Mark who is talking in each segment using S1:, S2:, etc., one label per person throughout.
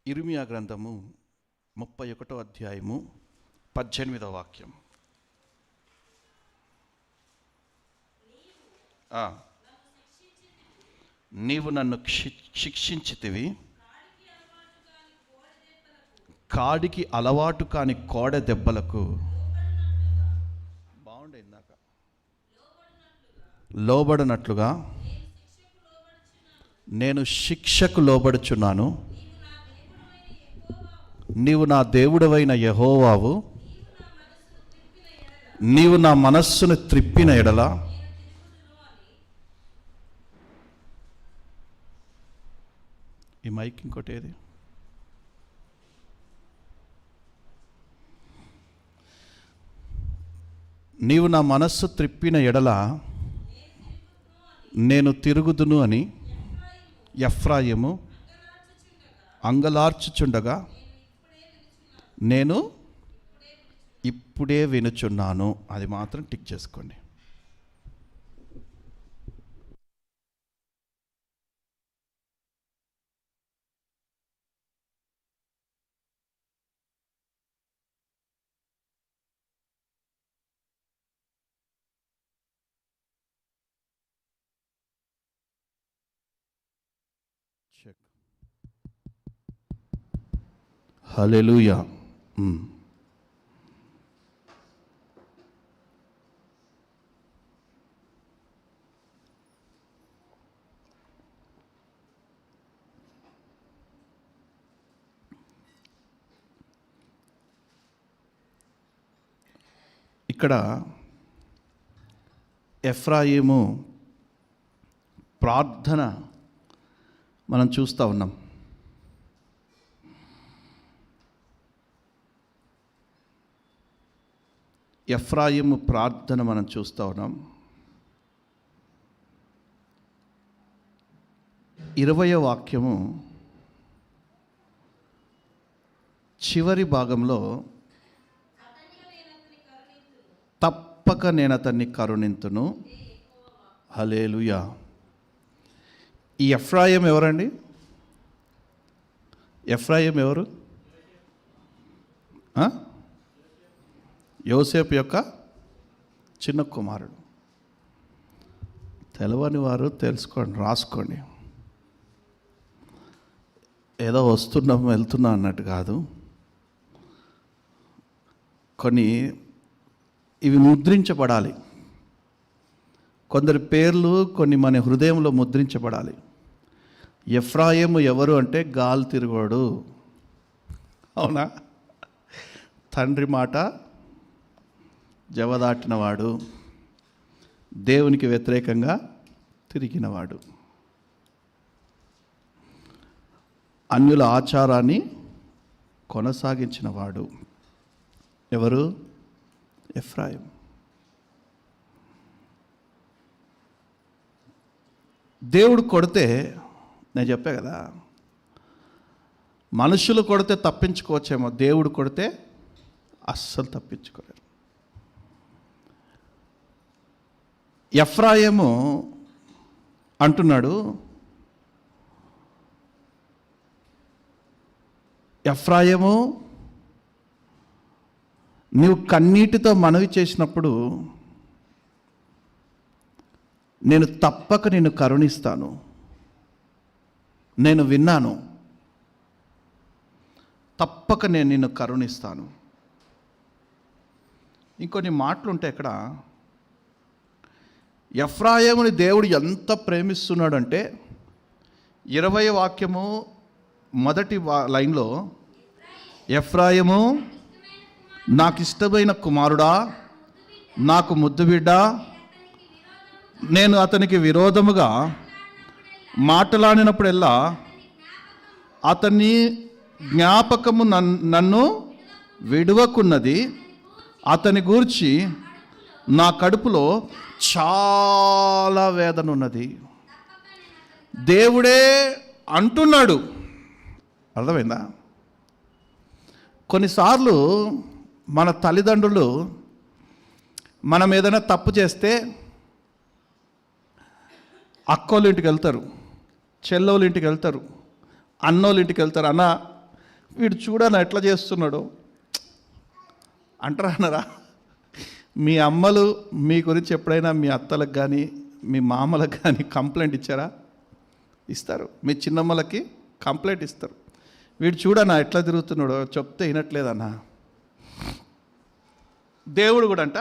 S1: ఇర్మియా గ్రంథము 31వ అధ్యాయము 18వ వాక్యం. నీవు నన్ను శిక్షించితివి, కాడికి అలవాటు కాని కోడ దెబ్బలకు బాగుండే ఇందాక లోబడినట్లుగా నేను శిక్షకు లోబడుచున్నాను. నీవు నా దేవుడవైన యెహోవావు, నీవు నా మనస్సును త్రిప్పిన ఎడల ఈ మైక్ ఇంకోటి ఏది, నీవు నా మనస్సు త్రిప్పిన ఎడల నేను తిరుగుదును అని ఎఫ్రాయిము అంగలార్చుచుండగా నేను ఇప్పుడే వినుచున్నాను. అది మాత్రం టిక్ చేసుకోండి. హల్లెలూయా. ఇక్కడ ఎఫ్రాయిము ప్రార్థన మనం చూస్తూ ఉన్నాం. ఎఫ్రాయిము ప్రార్థన మనం చూస్తూ ఉన్నాం. 20వ వాక్యము చివరి భాగంలో తప్పక నేను అతన్ని కరుణింతును. హల్లెలూయా. ఈ ఎఫ్రాయిం ఎవరండి? ఎఫ్రాయిం ఎవరు? యోసేపు యొక్క చిన్న కుమారుడు. తెలవని వారు తెలుసుకోండి, రాసుకోండి. ఏదో వస్తున్నాం వెళ్తున్నాం అన్నట్టు కాదు. కొన్ని ఇవి ముద్రించబడాలి. కొందరి పేర్లు కొన్ని మన హృదయంలో ముద్రించబడాలి. ఎఫ్రాయిము ఎవరు అంటే గాలి తిరుగోడు. అవునా? తండ్రి మాట జవదాటినవాడు, దేవునికి వ్యతిరేకంగా తిరిగినవాడు, అన్యుల ఆచారాన్ని కొనసాగించినవాడు. ఎవరు? ఎఫ్రాయిం. దేవుడు కొడితే, నేను చెప్పా కదా, మనుషులు కొడితే తప్పించుకోవచ్చేమో, దేవుడు కొడితే అస్సలు తప్పించుకోలేరు. ఎఫ్రాయిము అంటున్నాడు, ఎఫ్రాయిము నీవు కన్నీటితో మనవి చేసినప్పుడు నేను తప్పక నిన్ను కరుణిస్తాను. నేను విన్నాను, తప్పక నేను నిన్ను కరుణిస్తాను. ఇంకొన్ని మాటలు ఉంటాయి ఇక్కడ. ఎఫ్రాయిముని దేవుడు ఎంత ప్రేమిస్తున్నాడంటే 20వ వాక్యము మొదటి లైన్లో, ఎఫ్రాయిము నాకు ఇష్టమైన కుమారుడా, నాకు ముద్దు బిడ్డ, నేను అతనికి విరోధముగా మాట్లాడినప్పుడల్లా అతని జ్ఞాపకము నన్ను విడువకున్నది. అతని గూర్చి నా కడుపులో చాలా వేదన ఉన్నది. దేవుడే అంటున్నాడు. అర్థమైందా? కొన్నిసార్లు మన తల్లిదండ్రులు మనం ఏదైనా తప్పు చేస్తే అక్కోళ్ళ ఇంటికి వెళ్తారు, చెల్లోళ్ళ ఇంటికి వెళ్తారు, అన్నోళ్ళ ఇంటికి వెళ్తారు. అన్న వీడు చూడనా ఎట్లా చేస్తున్నాడు అంటారా అన్నారా? మీ అమ్మలు మీ గురించి ఎప్పుడైనా మీ అత్తలకు కానీ మీ మామలకు కానీ కంప్లైంట్ ఇచ్చారా? ఇస్తారు. మీ చిన్నమ్మలకి కంప్లైంట్ ఇస్తారు. వీడు చూడనా ఎట్లా తిరుగుతున్నాడో, చెప్తే వినట్లేదన్నా. దేవుడు కూడా అంట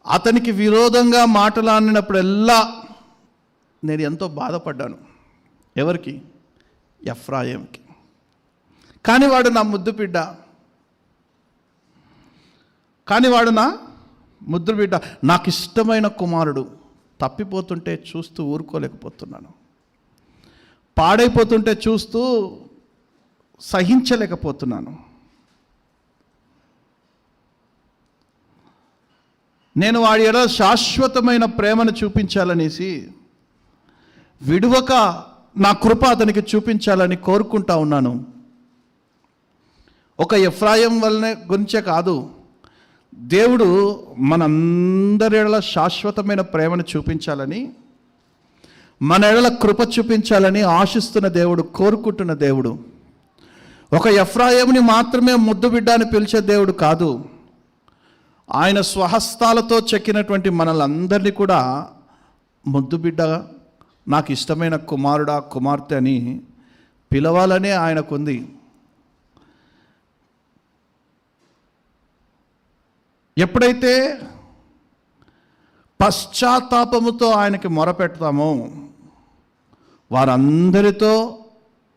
S1: అతనికి విరోధంగా మాటలాడినప్పుడల్లా నేను ఎంతో బాధపడ్డాను. ఎవరికి? ఎఫ్రాయిముకి. కానీ వాడు నా ముద్దు బిడ్డ, నాకు ఇష్టమైన కుమారుడు. తప్పిపోతుంటే చూస్తూ ఊరుకోలేకపోతున్నాను, పాడైపోతుంటే చూస్తూ సహించలేకపోతున్నాను. నేను వాడి ఎడల శాశ్వతమైన ప్రేమను చూపించాలనేసి విడువక నా కృప అతనికి చూపించాలని కోరుకుంటా ఉన్నాను. ఒక ఎఫ్రాయిం వల్లనే గురించే కాదు, దేవుడు మనందరి ఎడల శాశ్వతమైన ప్రేమను చూపించాలని, మన ఎడల కృప చూపించాలని ఆశిస్తున్న దేవుడు, కోరుకుంటున్న దేవుడు. ఒక ఎఫ్రాయిముని మాత్రమే ముద్దు బిడ్డ అని పిలిచే దేవుడు కాదు, ఆయన స్వహస్తాలతో చెక్కినటువంటి మనలందరినీ కూడా ముద్దు బిడ్డ, నాకు ఇష్టమైన కుమారుడా కుమార్తె అని పిలవాలనే ఆయనకుంది. ఎప్పుడైతే పశ్చాత్తాపముతో ఆయనకి మొరపెడతామో వారందరితో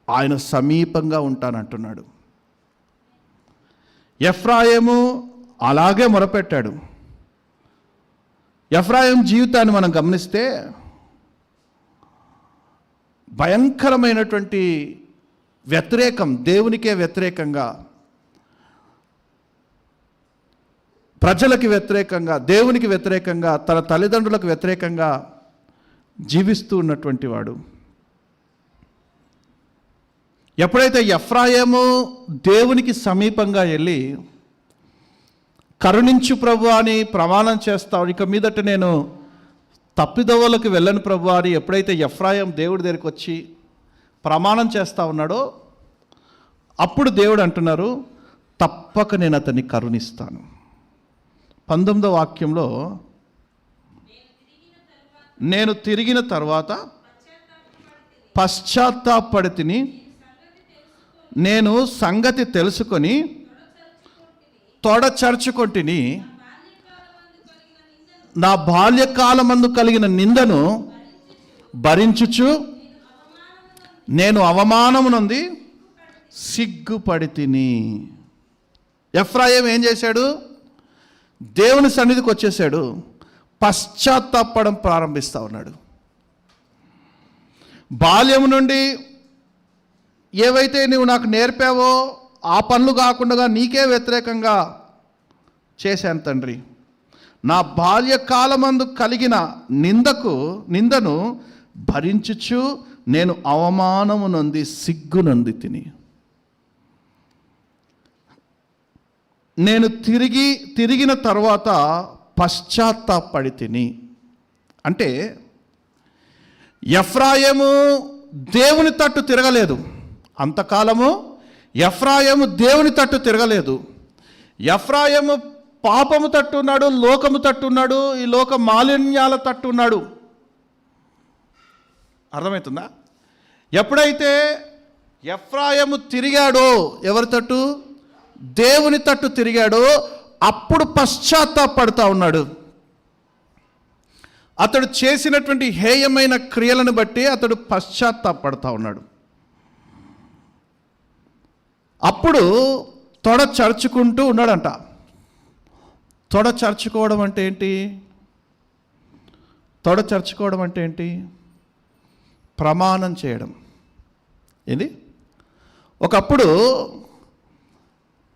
S1: ఆయన సమీపంగా ఉంటానంటున్నాడు. ఎఫ్రాయిము అలాగే మొరపెట్టాడు. ఎఫ్రాయిం జీవితాన్ని మనం గమనిస్తే భయంకరమైనటువంటి వ్యతిరేకం, దేవునికే వ్యతిరేకంగా, ప్రజలకి వ్యతిరేకంగా, దేవునికి వ్యతిరేకంగా, తన తల్లిదండ్రులకు వ్యతిరేకంగా జీవిస్తూ ఉన్నటువంటి వాడు. ఎప్పుడైతే ఎఫ్రాయిము దేవునికి సమీపంగా వెళ్ళి కరుణించు ప్రభు అని ప్రమాణం చేస్తావు, ఇక మీదట నేను తప్పిదోవలకు వెళ్ళను ప్రభు అని ఎప్పుడైతే ఎఫ్రాయిం దేవుడి దగ్గరికి వచ్చి ప్రమాణం చేస్తూ ఉన్నాడో అప్పుడు దేవుడు అంటున్నారు, తప్పక నేను అతన్ని కరుణిస్తాను. 19వ వాక్యంలో, నేను తిరిగిన తర్వాత పశ్చాత్తాపడి తిని, నేను సంగతి తెలుసుకొని తొడచర్చుకొంటిని, నా బాల్యకాలమందు కలిగిన నిందను భరించుచు నేను అవమానమునంది సిగ్గుపడి తిని. ఎఫ్రాయిం ఏం చేశాడు? దేవుని సన్నిధికి వచ్చేసాడు, పశ్చాత్తాపడం ప్రారంభిస్తూ ఉన్నాడు. బాల్యం నుండి ఏవైతే నువ్వు నాకు నేర్పావో ఆ పనులు కాకుండా నీకే వ్యతిరేకంగా చేశాను తండ్రి. నా బాల్యకాలమందు కలిగిన నిందను భరించుచు నేను అవమానము నొంది సిగ్గునంది తిని. నేను తిరిగిన తర్వాత పశ్చాత్తాపడి తిని అంటే ఎఫ్రాయిము దేవుని తట్టు తిరగలేదు. అంతకాలము ఎఫ్రాయిము దేవుని తట్టు తిరగలేదు. ఎఫ్రాయిము పాపము తట్టున్నాడు, లోకము తట్టున్నాడు, ఈ లోక మాలిన్యాల తట్టున్నాడు. అర్థమవుతుందా? ఎప్పుడైతే ఎఫ్రాయిము తిరిగాడో, ఎవరి తట్టు? దేవుని తట్టు తిరిగాడో అప్పుడు పశ్చాత్తాపడుతూ ఉన్నాడు. అతడు చేసినటువంటి హేయమైన క్రియలను బట్టి అతడు పశ్చాత్తాపడుతూ ఉన్నాడు. అప్పుడు తొడ చరుచుకుంటూ ఉన్నాడంట. తొడ చరుచుకోవడం అంటే ఏంటి? తొడ చరుచుకోవడం అంటే ఏంటి? ప్రమాణం చేయడం. ఏంది? ఒకప్పుడు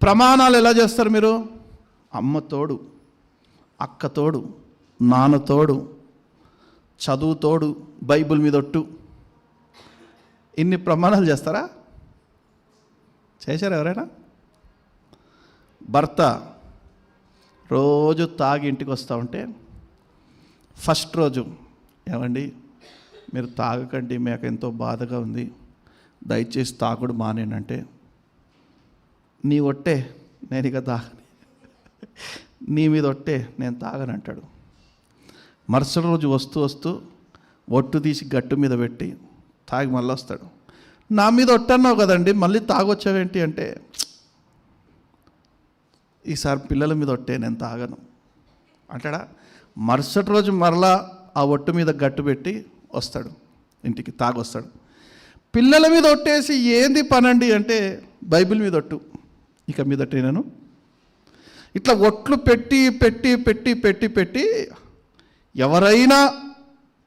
S1: ప్రమాణాలు ఎలా చేస్తారు మీరు? అమ్మ తోడు, అక్క తోడు, నాన్న తోడు, చదువు తోడు, బైబిల్ మీద ఒట్టు, ఇన్ని ప్రమాణాలు చేస్తారా? చేశారా ఎవరైనా? భర్త రోజు తాగి ఇంటికి వస్తూ ఉంటే ఫస్ట్ రోజు, ఏమండి మీరు తాగకండి, మాకు ఎంతో బాధగా ఉంది, దయచేసి తాగుడు మానేనంటే, నీ ఒట్టే నేను ఇక తాగని, నీ మీద ఒట్టే నేను తాగనంటాడు. మరుసటి రోజు వస్తూ ఒట్టు తీసి గట్టు మీద పెట్టి తాగి మళ్ళీ వస్తాడు. నా మీద ఒట్టన్నావు కదండి, మళ్ళీ తాగొచ్చావేంటి అంటే, ఈసారి పిల్లల మీద ఒట్టే నేను తాగను అంటాడా. మరుసటి రోజు మరలా ఆ ఒట్టు మీద గట్టు పెట్టి వస్తాడు, ఇంటికి తాగొస్తాడు. పిల్లల మీద ఒట్టేసి ఏంది పనండి అంటే, బైబిల్ మీద ఒట్టు, ఇక మీదట నేను ఇట్లా ఒట్లు పెట్టి పెట్టి పెట్టి పెట్టి పెట్టి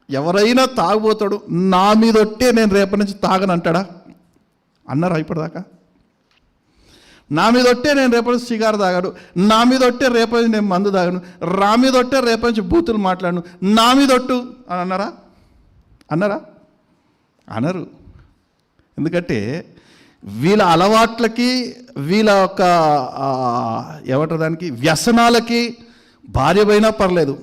S1: ఎవరైనా తాగుపోతాడు, నా మీద ఒట్టే నేను రేపటి నుంచి తాగను అంటాడా? అన్నారా ఇప్పటిదాకా? నా మీద ఒట్టే నేను రేపటి నుంచి సిగారు తాగాడు, నా మీద ఒట్టే రేపటి నుంచి నేను మందు తాగను, రా మీద ఒట్టే రేపటి నుంచి బూతులు మాట్లాడను, నా మీద ఒట్టు అని అన్నారా? అనరు. ఎందుకంటే వీళ్ళ అలవాట్లకి, వీళ్ళ యొక్క ఏమంటారు దానికి, వ్యసనాలకి భార్య పోయినా పర్లేదు,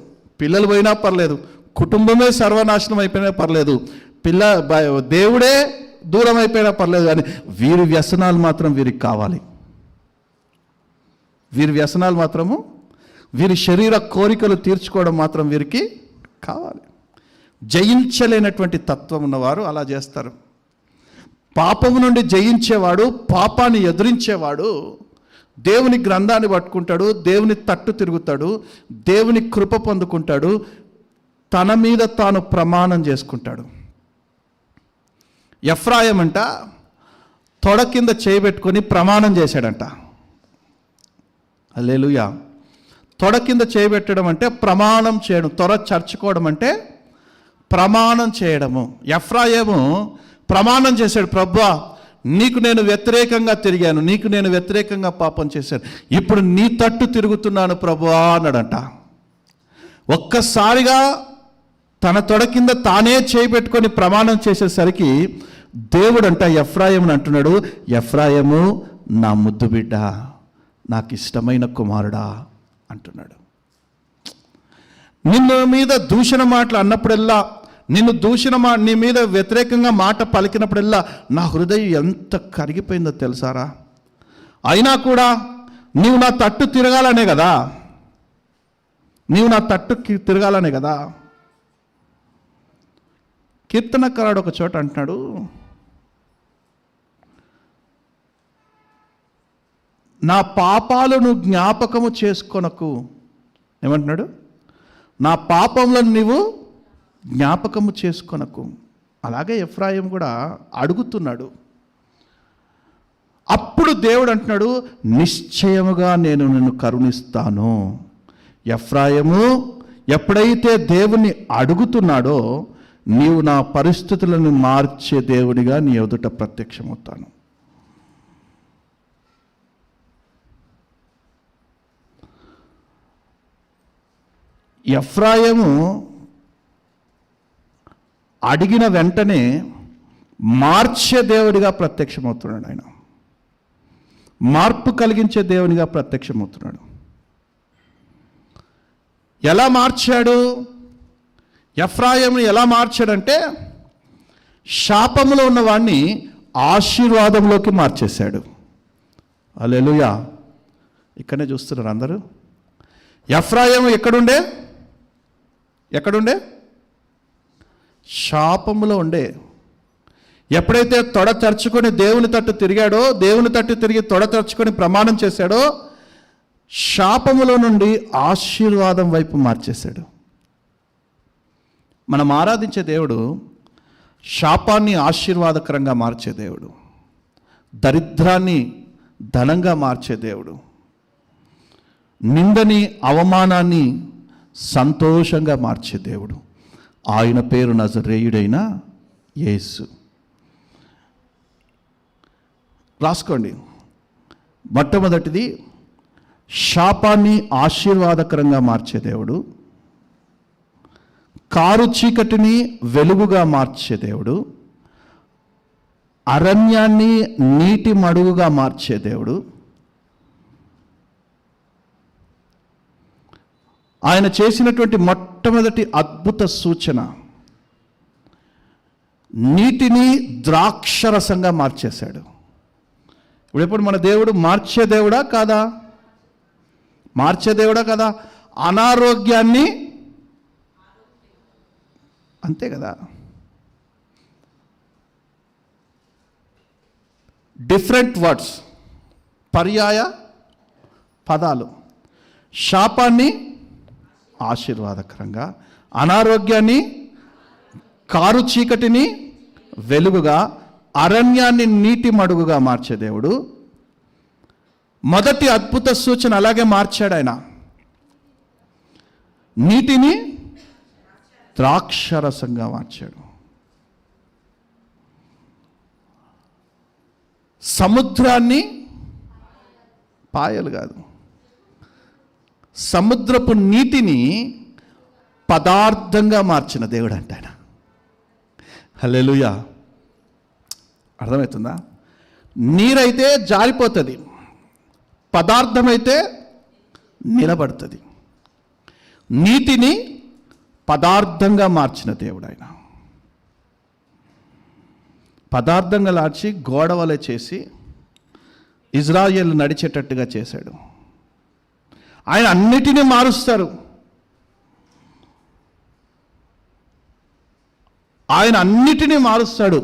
S1: పిల్లలు పోయినా పర్లేదు, కుటుంబమే సర్వనాశనం అయిపోయినా పర్లేదు, దేవుడే దూరం అయిపోయినా పర్లేదు, కానీ వీరి వ్యసనాలు మాత్రం వీరికి కావాలి. వీరి వ్యసనాలు మాత్రము, వీరి శరీర కోరికలు తీర్చుకోవడం మాత్రం వీరికి కావాలి. జయించలేనటువంటి తత్వం ఉన్నవారు అలా చేస్తారు. పాపము నుండి జయించేవాడు, పాపాన్ని ఎదిరించేవాడు దేవుని గ్రంథాన్ని పట్టుకుంటాడు, దేవుని తట్టు తిరుగుతాడు, దేవుని కృప పొందుకుంటాడు, తన మీద తాను ప్రమాణం చేసుకుంటాడు. ఎఫ్రాయిం అంట తొడ కింద చేయబెట్టుకొని ప్రమాణం చేశాడంట. హల్లెలూయా. తొడ కింద చేయబెట్టడం అంటే ప్రమాణం చేయడం, తొడ చర్చుకోవడం అంటే ప్రమాణం చేయడము. ఎఫ్రాయిము ప్రమాణం చేశాడు, ప్రభువా నీకు నేను వ్యతిరేకంగా తిరిగాను, నీకు నేను వ్యతిరేకంగా పాపం చేశాను, ఇప్పుడు నీ తట్టు తిరుగుతున్నాను ప్రభువా అన్నాడంట. ఒక్కసారిగా తన తొడ కింద తానే చేయబెట్టుకొని ప్రమాణం చేసేసరికి దేవుడు అంట ఎఫ్రాయిముని అంటున్నాడు, ఎఫ్రాయిము నా ముద్దు బిడ్డ, నాకు ఇష్టమైన కుమారుడా అంటున్నాడు. నిన్ను మీద దూషణ మాటలు అన్నప్పుడల్లా, నీ మీద వ్యతిరేకంగా మాట పలికినప్పుడల్లా నా హృదయం ఎంత కరిగిపోయిందో తెలుసారా? అయినా కూడా నీవు నా తట్టు తిరగాలనే కదా, కీర్తనకారుడు ఒక చోట అంటున్నాడు, నా పాపాలను జ్ఞాపకము చేసుకొనకు. ఏమంటున్నాడు? నా పాపములను నీవు జ్ఞాపకము చేసుకొనకు. అలాగే ఎఫ్రాయిం కూడా అడుగుతున్నాడు. అప్పుడు దేవుడు అంటున్నాడు, నిశ్చయముగా నేను నిన్ను కరుణిస్తాను. ఎఫ్రాయిము ఎప్పుడైతే దేవుణ్ణి అడుగుతున్నాడో, నీవు నా పరిస్థితులను మార్చే దేవుడిగా నీ ఎదుట ప్రత్యక్షమవుతాను. ఎఫ్రాయిము అడిగిన వెంటనే మార్చే దేవుడిగా ప్రత్యక్షమవుతున్నాడు. ఆయన మార్పు కలిగించే దేవునిగా ప్రత్యక్షమవుతున్నాడు. ఎలా మార్చాడు? ఎఫ్రాయిముని ఎలా మార్చాడంటే, శాపములో ఉన్నవాడిని ఆశీర్వాదంలోకి మార్చేశాడు. హల్లెలూయా. ఇక్కడనే చూస్తున్నారు అందరూ. ఎఫ్రాయిము ఎక్కడుండే? శాపములో ఉండే. ఎప్పుడైతే తొడ తెరుచుకొని దేవుని తట్టు తిరిగాడో, దేవుని తట్టు తిరిగి తొడ తెరుచుకొని ప్రమాణం చేశాడో, శాపములో నుండి ఆశీర్వాదం వైపు మార్చేశాడు. మనం ఆరాధించే దేవుడు శాపాన్ని ఆశీర్వాదకరంగా మార్చే దేవుడు, దరిద్రాన్ని ధనంగా మార్చే దేవుడు, నిందని అవమానాన్ని సంతోషంగా మార్చే దేవుడు. ఆయన పేరు నజరేయుడైన యేసు. రాసుకోండి. మొట్టమొదటిది శాపాన్ని ఆశీర్వాదకరంగా మార్చే దేవుడు, కారు చీకటిని వెలుగుగా మార్చే దేవుడు, అరణ్యాన్ని నీటి మడుగుగా మార్చే దేవుడు, ఆయన చేసినటువంటి మొట్టమొదటి అద్భుత సూచన, నీటిని ద్రాక్షరసంగా మార్చేశాడు. ఇప్పుడు మన దేవుడు మార్చే దేవుడా కాదా? మార్చే దేవుడా కదా? అనారోగ్యాన్ని, అంతే కదా, డిఫరెంట్ వర్డ్స్, పర్యాయ పదాలు, శాపాన్ని ఆశీర్వాదకరంగా, అనారోగ్యాన్ని కారు చీకటిని వెలుగుగా, అరణ్యాన్ని నీటి మడుగుగా మార్చే దేవుడు. మొదటి అద్భుత సూచన అలాగే మార్చాడు ఆయన. నీటిని ద్రాక్షరసంగా మార్చాడు. సముద్రాన్ని, పాయలు కాదు, సముద్రపు నీటిని పదార్థంగా మార్చిన దేవుడు అంట ఆయన. హల్లెలూయా. అర్థమవుతుందా? నీరైతే జారిపోతుంది, పదార్థమైతే నిలబడుతుంది. నీటిని పదార్థంగా మార్చిన దేవుడు ఆయన. పదార్థంగా మార్చి గోడవలే చేసి ఇజ్రాయేల్ నడిచేటట్టుగా చేశాడు. ఆయన అన్నిటినీ మారుస్తారు. ఆయన అన్నిటినీ మారుస్తాడు,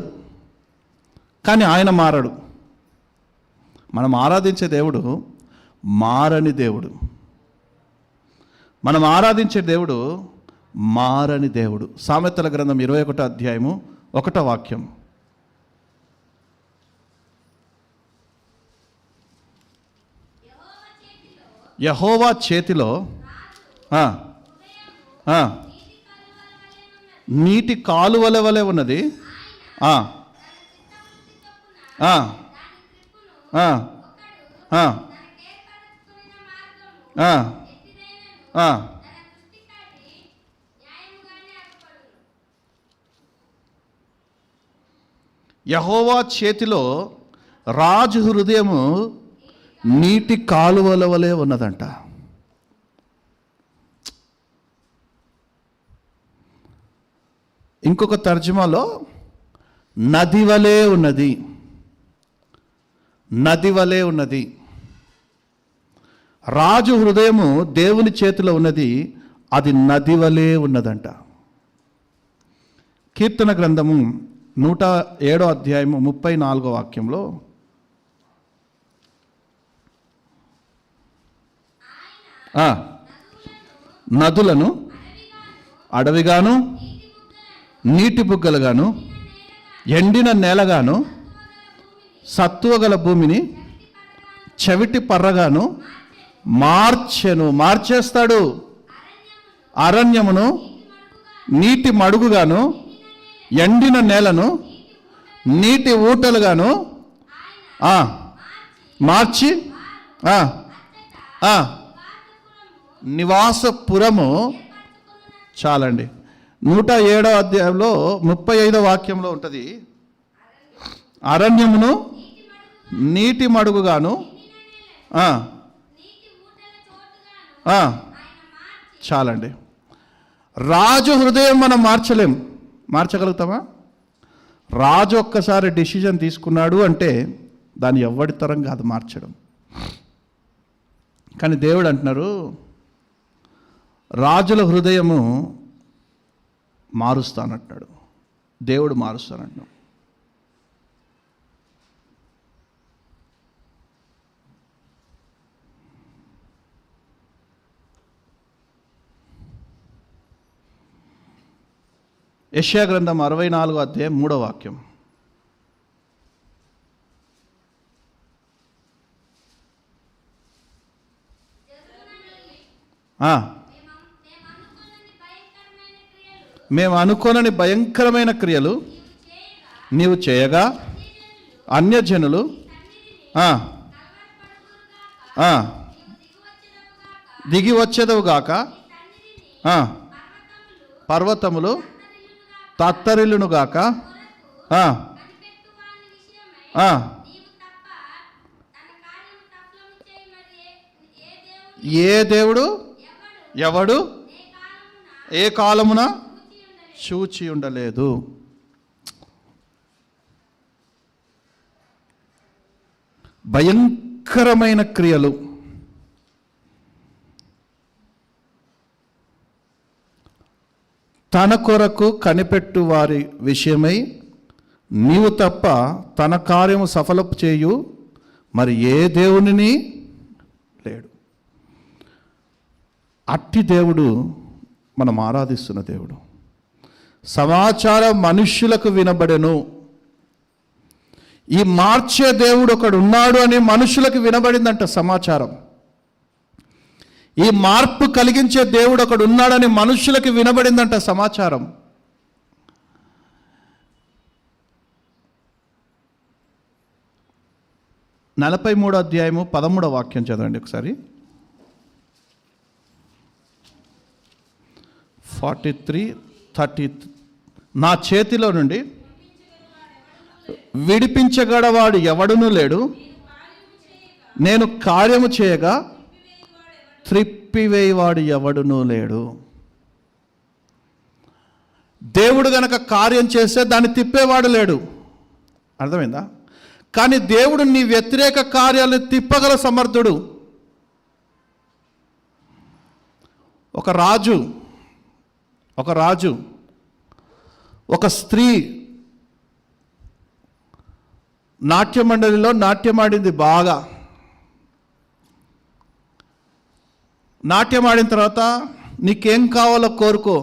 S1: కానీ ఆయన మారడు. మనం ఆరాధించే దేవుడు మారని దేవుడు. మనం ఆరాధించే దేవుడు మారని దేవుడు. సామెతల గ్రంథం 21వ అధ్యాయము 1వ వాక్యం. యెహోవా చేతిలో నీటి కాలువల వలె ఉన్నది. యెహోవా చేతిలో రాజు హృదయము నీటి కాలువల వలె ఉన్నదంట. ఇంకొక తర్జుమాలో నది వలె ఉన్నది, నది వలె ఉన్నది. రాజు హృదయము దేవుని చేతిలో ఉన్నది, అది నది వలె ఉన్నదంట. కీర్తన గ్రంథము 107వ అధ్యాయము 34వ వాక్యంలో నదులను అడవిగాను, నీటి బుగ్గలుగాను, ఎండిన నేలగాను, సత్తువగల భూమిని చెవిటి పర్రగాను మార్చెను. మార్చేస్తాడు. అరణ్యమును నీటి మడుగుగాను, ఎండిన నేలను నీటి ఊటలుగాను మార్చి నివాసపురము. చాలండి. 107వ అధ్యాయంలో 35వ వాక్యంలో ఉంటుంది, అరణ్యమును నీటి మడుగుగాను. చాలండి. రాజు హృదయం మనం మార్చలేం. మార్చగలుగుతామా? రాజు ఒక్కసారి డిసిజన్ తీసుకున్నాడు అంటే దాన్ని ఎవ్వడి తరం కాదు మార్చడం. కానీ దేవుడు అంటున్నారు, రాజుల హృదయము మారుస్తానంటున్నాడు. దేవుడు మారుస్తానంటున్నాడు. యెషయా గ్రంథం 64వ అధ్యాయం 3వ వాక్యం. మేము అనుకోనని భయంకరమైన క్రియలు నీవు చేయగా అన్యజనులు దిగి వచ్చేదవుగాక, పర్వతములు తత్తరిల్లునుగాక. ఏ దేవుడు ఎవడు ఏ కాలమున చూచి ఉండలేదు. భయంకరమైన క్రియలు, తన కొరకు కనిపెట్టు వారి విషయమై నీవు తప్ప తన కార్యము సఫలపు చేయు మరి ఏ దేవునిని లేడు. అట్టి దేవుడు మనం ఆరాధిస్తున్న దేవుడు. సమాచారం మనుష్యులకు వినబడెను. ఈ మార్చే దేవుడు ఒకడు ఉన్నాడు అని మనుషులకు వినబడిందంట సమాచారం. ఈ మార్పు కలిగించే దేవుడు ఒకడు ఉన్నాడని మనుషులకి వినబడిందంట సమాచారం. నలభై 43వ అధ్యాయము 13వ వాక్యం చదవండి ఒకసారి. 43:30 నా చేతిలో నుండి విడిపించగలవాడు ఎవడునూ లేడు, నేను కార్యము చేయగా త్రిప్పివేయవాడు ఎవడునూ లేడు. దేవుడు గనక కార్యం చేస్తే దాన్ని తిప్పేవాడు లేడు. అర్థమైందా? కానీ దేవుడు నీ వ్యతిరేక కార్యాలను తిప్పగల సమర్థుడు. ఒక రాజు ఒక స్త్రీ నాట్య మండలిలో నాట్యమాడింది. బాగా నాట్యమాడిన తర్వాత నీకేం కావాలో కోరుకో,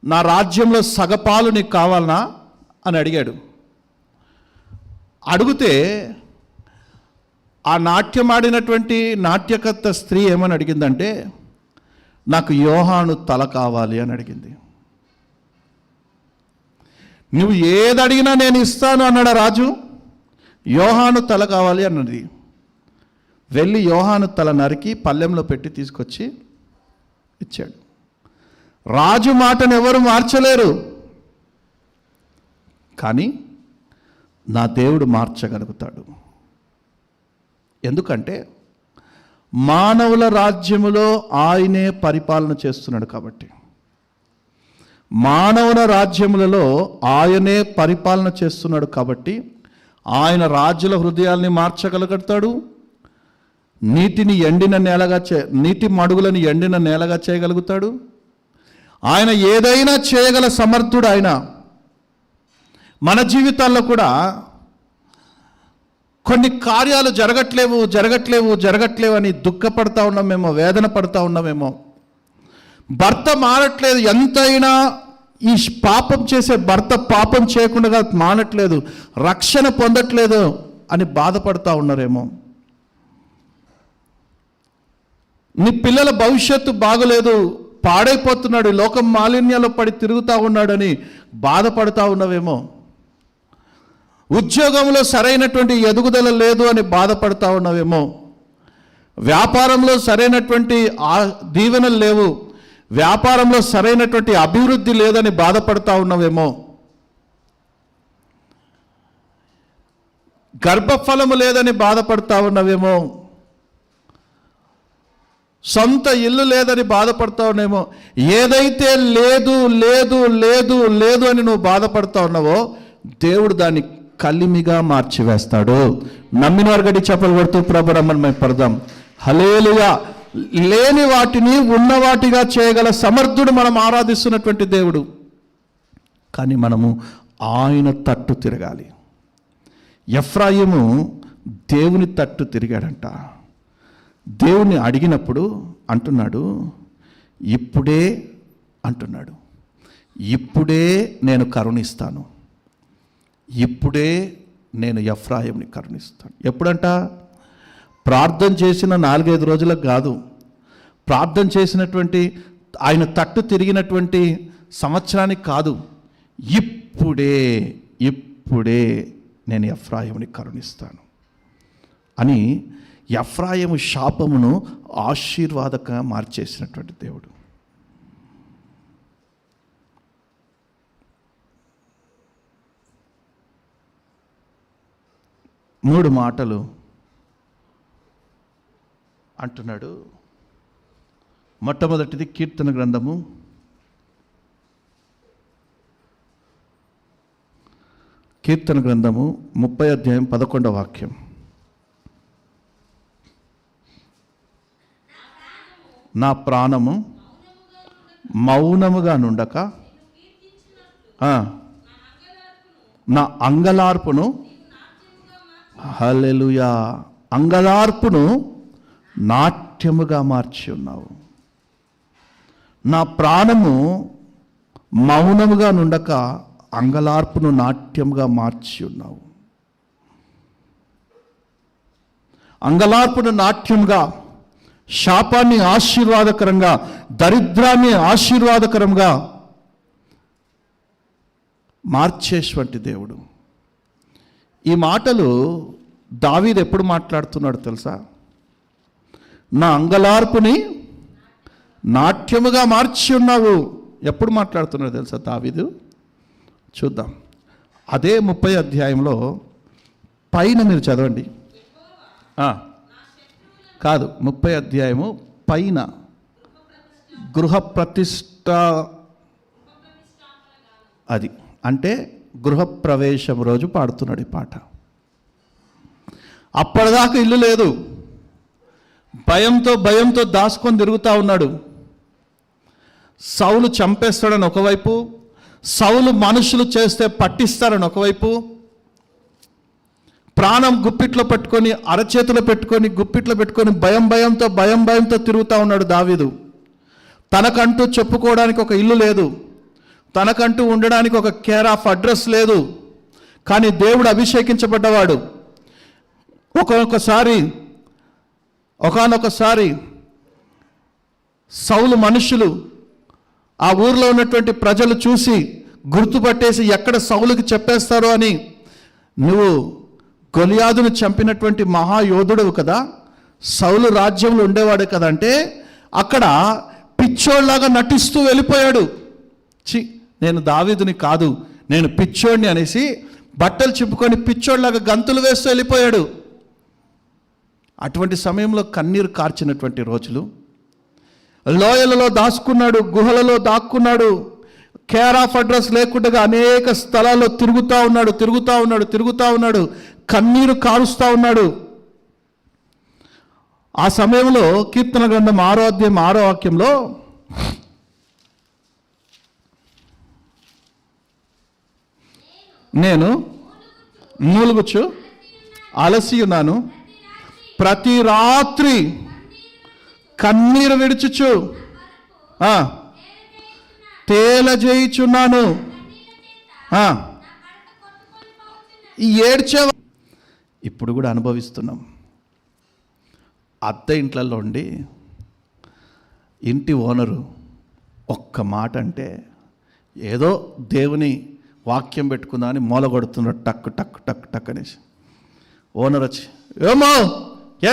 S1: నా రాజ్యంలో సగపాలు నీకు కావాలనా అని అడిగాడు. అడిగితే ఆ నాట్యమాడినటువంటి నాట్యకర్త స్త్రీ ఏమని అడిగిందంటే, నాకు యోహాను తల కావాలి అని అడిగింది. నువ్వు ఏది అడిగినా నేను ఇస్తాను అన్నాడు రాజు. యోహాను తల కావాలి అన్నది. వెళ్ళి యోహాను తల నరికి పళ్ళెంలో పెట్టి తీసుకొచ్చి ఇచ్చాడు. రాజు మాటను ఎవరు మార్చలేరు, కానీ నా దేవుడు మార్చగలుగుతాడు. ఎందుకంటే మానవుల రాజ్యములో ఆయనే పరిపాలన చేస్తున్నాడు కాబట్టి. మానవుల రాజ్యములలో ఆయనే పరిపాలన చేస్తున్నాడు కాబట్టి ఆయన రాజుల హృదయాల్ని మార్చగలుగుతాడు. నీటి మడుగులను ఎండిన నేలగా చేయగలుగుతాడు. ఆయన ఏదైనా చేయగల సమర్థుడు ఆయన. మన జీవితాల్లో కూడా కొన్ని కార్యాలు జరగట్లేవు అని దుఃఖపడతా ఉన్నామేమో, వేదన పడతా ఉన్నామేమో. భర్త మారట్లేదు, ఎంతైనా ఈ పాపం చేసే భర్త పాపం చేయకుండా మానట్లేదు, రక్షణ పొందట్లేదు అని బాధపడతా ఉన్నారేమో. నీ పిల్లల భవిష్యత్తు బాగలేదు, పాడైపోతున్నాడు, లోకం మాలిన్యాల్లో పడి తిరుగుతూ ఉన్నాడని బాధపడతా ఉన్నావేమో. ఉద్యోగంలో సరైనటువంటి ఎదుగుదల లేదు అని బాధపడతా ఉన్నావేమో. వ్యాపారంలో సరైనటువంటి దీవెనలు లేవు, వ్యాపారంలో సరైనటువంటి అభివృద్ధి లేదని బాధపడతా ఉన్నావేమో. గర్భఫలము లేదని బాధపడతా ఉన్నావేమో. సొంత ఇల్లు లేదని బాధపడతా ఉన్నామో. ఏదైతే లేదు అని నువ్వు బాధపడతా ఉన్నావో దేవుడు దాన్ని కలిమిగా మార్చివేస్తాడు. నమ్మిన వారు గడి చెప్పలు కొడుతూ ప్రభు రమ్మని మేము పడదాం. హల్లెలూయా. లేని వాటిని ఉన్నవాటిగా చేయగల సమర్థుడు మనం ఆరాధిస్తున్నటువంటి దేవుడు. కానీ మనము ఆయన తట్టు తిరగాలి. ఎఫ్రాయిము దేవుని తట్టు తిరిగాడంట. దేవుని అడిగినప్పుడు అంటున్నాడు, ఇప్పుడే నేను కరుణిస్తాను, ఇప్పుడే నేను ఎఫ్రాయిముని కరుణిస్తాను. ఎప్పుడంట? ప్రార్థన చేసిన 4-5 రోజులకు కాదు, ప్రార్థన చేసినటువంటి ఆయన తట్టు తిరిగినటువంటి సంవత్సరానికి కాదు, ఇప్పుడే నేను ఎఫ్రాయిముని కరుణిస్తాను అని ఎఫ్రాయిము శాపమును ఆశీర్వాదకంగా మార్చేసినటువంటి దేవుడు. మూడు మాటలు అంటున్నాడు. మొట్టమొదటిది కీర్తన గ్రంథము 30వ అధ్యాయం 11వ వాక్యం. నా ప్రాణము మౌనముగా నుండక నా అంగలార్పును, హల్లెలూయా, అంగలార్పును నాట్యముగా మార్చి ఉన్నావు. నా ప్రాణము మౌనముగా నుండక అంగలార్పును నాట్యముగా మార్చి ఉన్నావు. అంగలార్పును నాట్యంగా, శాపాన్ని ఆశీర్వాదకరంగా, దరిద్రాన్ని ఆశీర్వాదకరంగా మార్చేటువంటి దేవుడు. ఈ మాటలు దావీదు ఎప్పుడు మాట్లాడుతున్నాడు తెలుసా? నా అంగలార్పుని నాట్యముగా మార్చి ఉన్నావు. ఎప్పుడు మాట్లాడుతున్నాడు తెలుసా దావీదు? చూద్దాం. అదే 30 అధ్యాయంలో పైన మీరు చదవండి. కాదు, 30 అధ్యాయము పైన గృహప్రతిష్ఠ, అది అంటే గృహప్రవేశం రోజు పాడుతున్నాడు ఈ పాట. అప్పటిదాకా ఇల్లు లేదు, భయంతో దాచుకొని తిరుగుతూ ఉన్నాడు. సౌలు చంపేస్తాడని ఒకవైపు, సౌలు మనుషులు చేస్తే పట్టిస్తారని ఒకవైపు, ప్రాణం గుప్పిట్లో పెట్టుకొని, అరచేతిలో పెట్టుకొని, గుప్పిట్లో పెట్టుకొని భయంతో తిరుగుతూ ఉన్నాడు దావీదు. తనకంటూ చెప్పుకోవడానికి ఒక ఇల్లు లేదు, తనకంటూ ఉండడానికి ఒక కేర్ ఆఫ్ అడ్రస్ లేదు. కానీ దేవుడు అభిషేకించబడ్డవాడు. ఒకానొకసారి సౌలు మనుషులు, ఆ ఊర్లో ఉన్నటువంటి ప్రజలు చూసి గుర్తుపట్టేసి ఎక్కడ సౌలుకి చెప్పేస్తారో అని, నువ్వు గొలియాదును చంపినటువంటి మహాయోధుడు కదా, సౌలు రాజ్యంలో ఉండేవాడు కదా అంటే, అక్కడ పిచ్చోళ్ళలాగా నటిస్తూ వెళ్ళిపోయాడు. నేను దావీదుని కాదు, నేను పిచ్చోడిని అనేసి బట్టలు చింపుకొని పిచ్చోళ్ళలాగా గంతులు వేస్తూ వెళ్ళిపోయాడు. అటువంటి సమయంలో కన్నీరు కార్చినటువంటి రోజులు. లోయలలో దాచుకున్నాడు, గుహలలో దాక్కున్నాడు, కేర్ ఆఫ్ అడ్రస్ లేకుండా అనేక స్థలాల్లో తిరుగుతూ ఉన్నాడు, కన్నీరు కారుస్తూ ఉన్నాడు. ఆ సమయంలో కీర్తన గ్రంథం 6వ అధ్యాయం 6వ వాక్యంలో, నేను మూలుగుచు అలసి ఉన్నాను, ప్రతి రాత్రి కన్నీరు విడుచుచు తేలజేయుచున్నాను. ఈ ఏడ్చే ఇప్పుడు కూడా అనుభవిస్తున్నాం. అద్దె ఇంట్లలో ఉండి ఇంటి ఓనరు ఒక్క మాట అంటే ఏదో దేవుని వాక్యం పెట్టుకుందా అని మూలగొడుతున్నాడు, టక్ టక్ టక్ టక్ అనేసి. ఓనర్ వచ్చి, ఏమో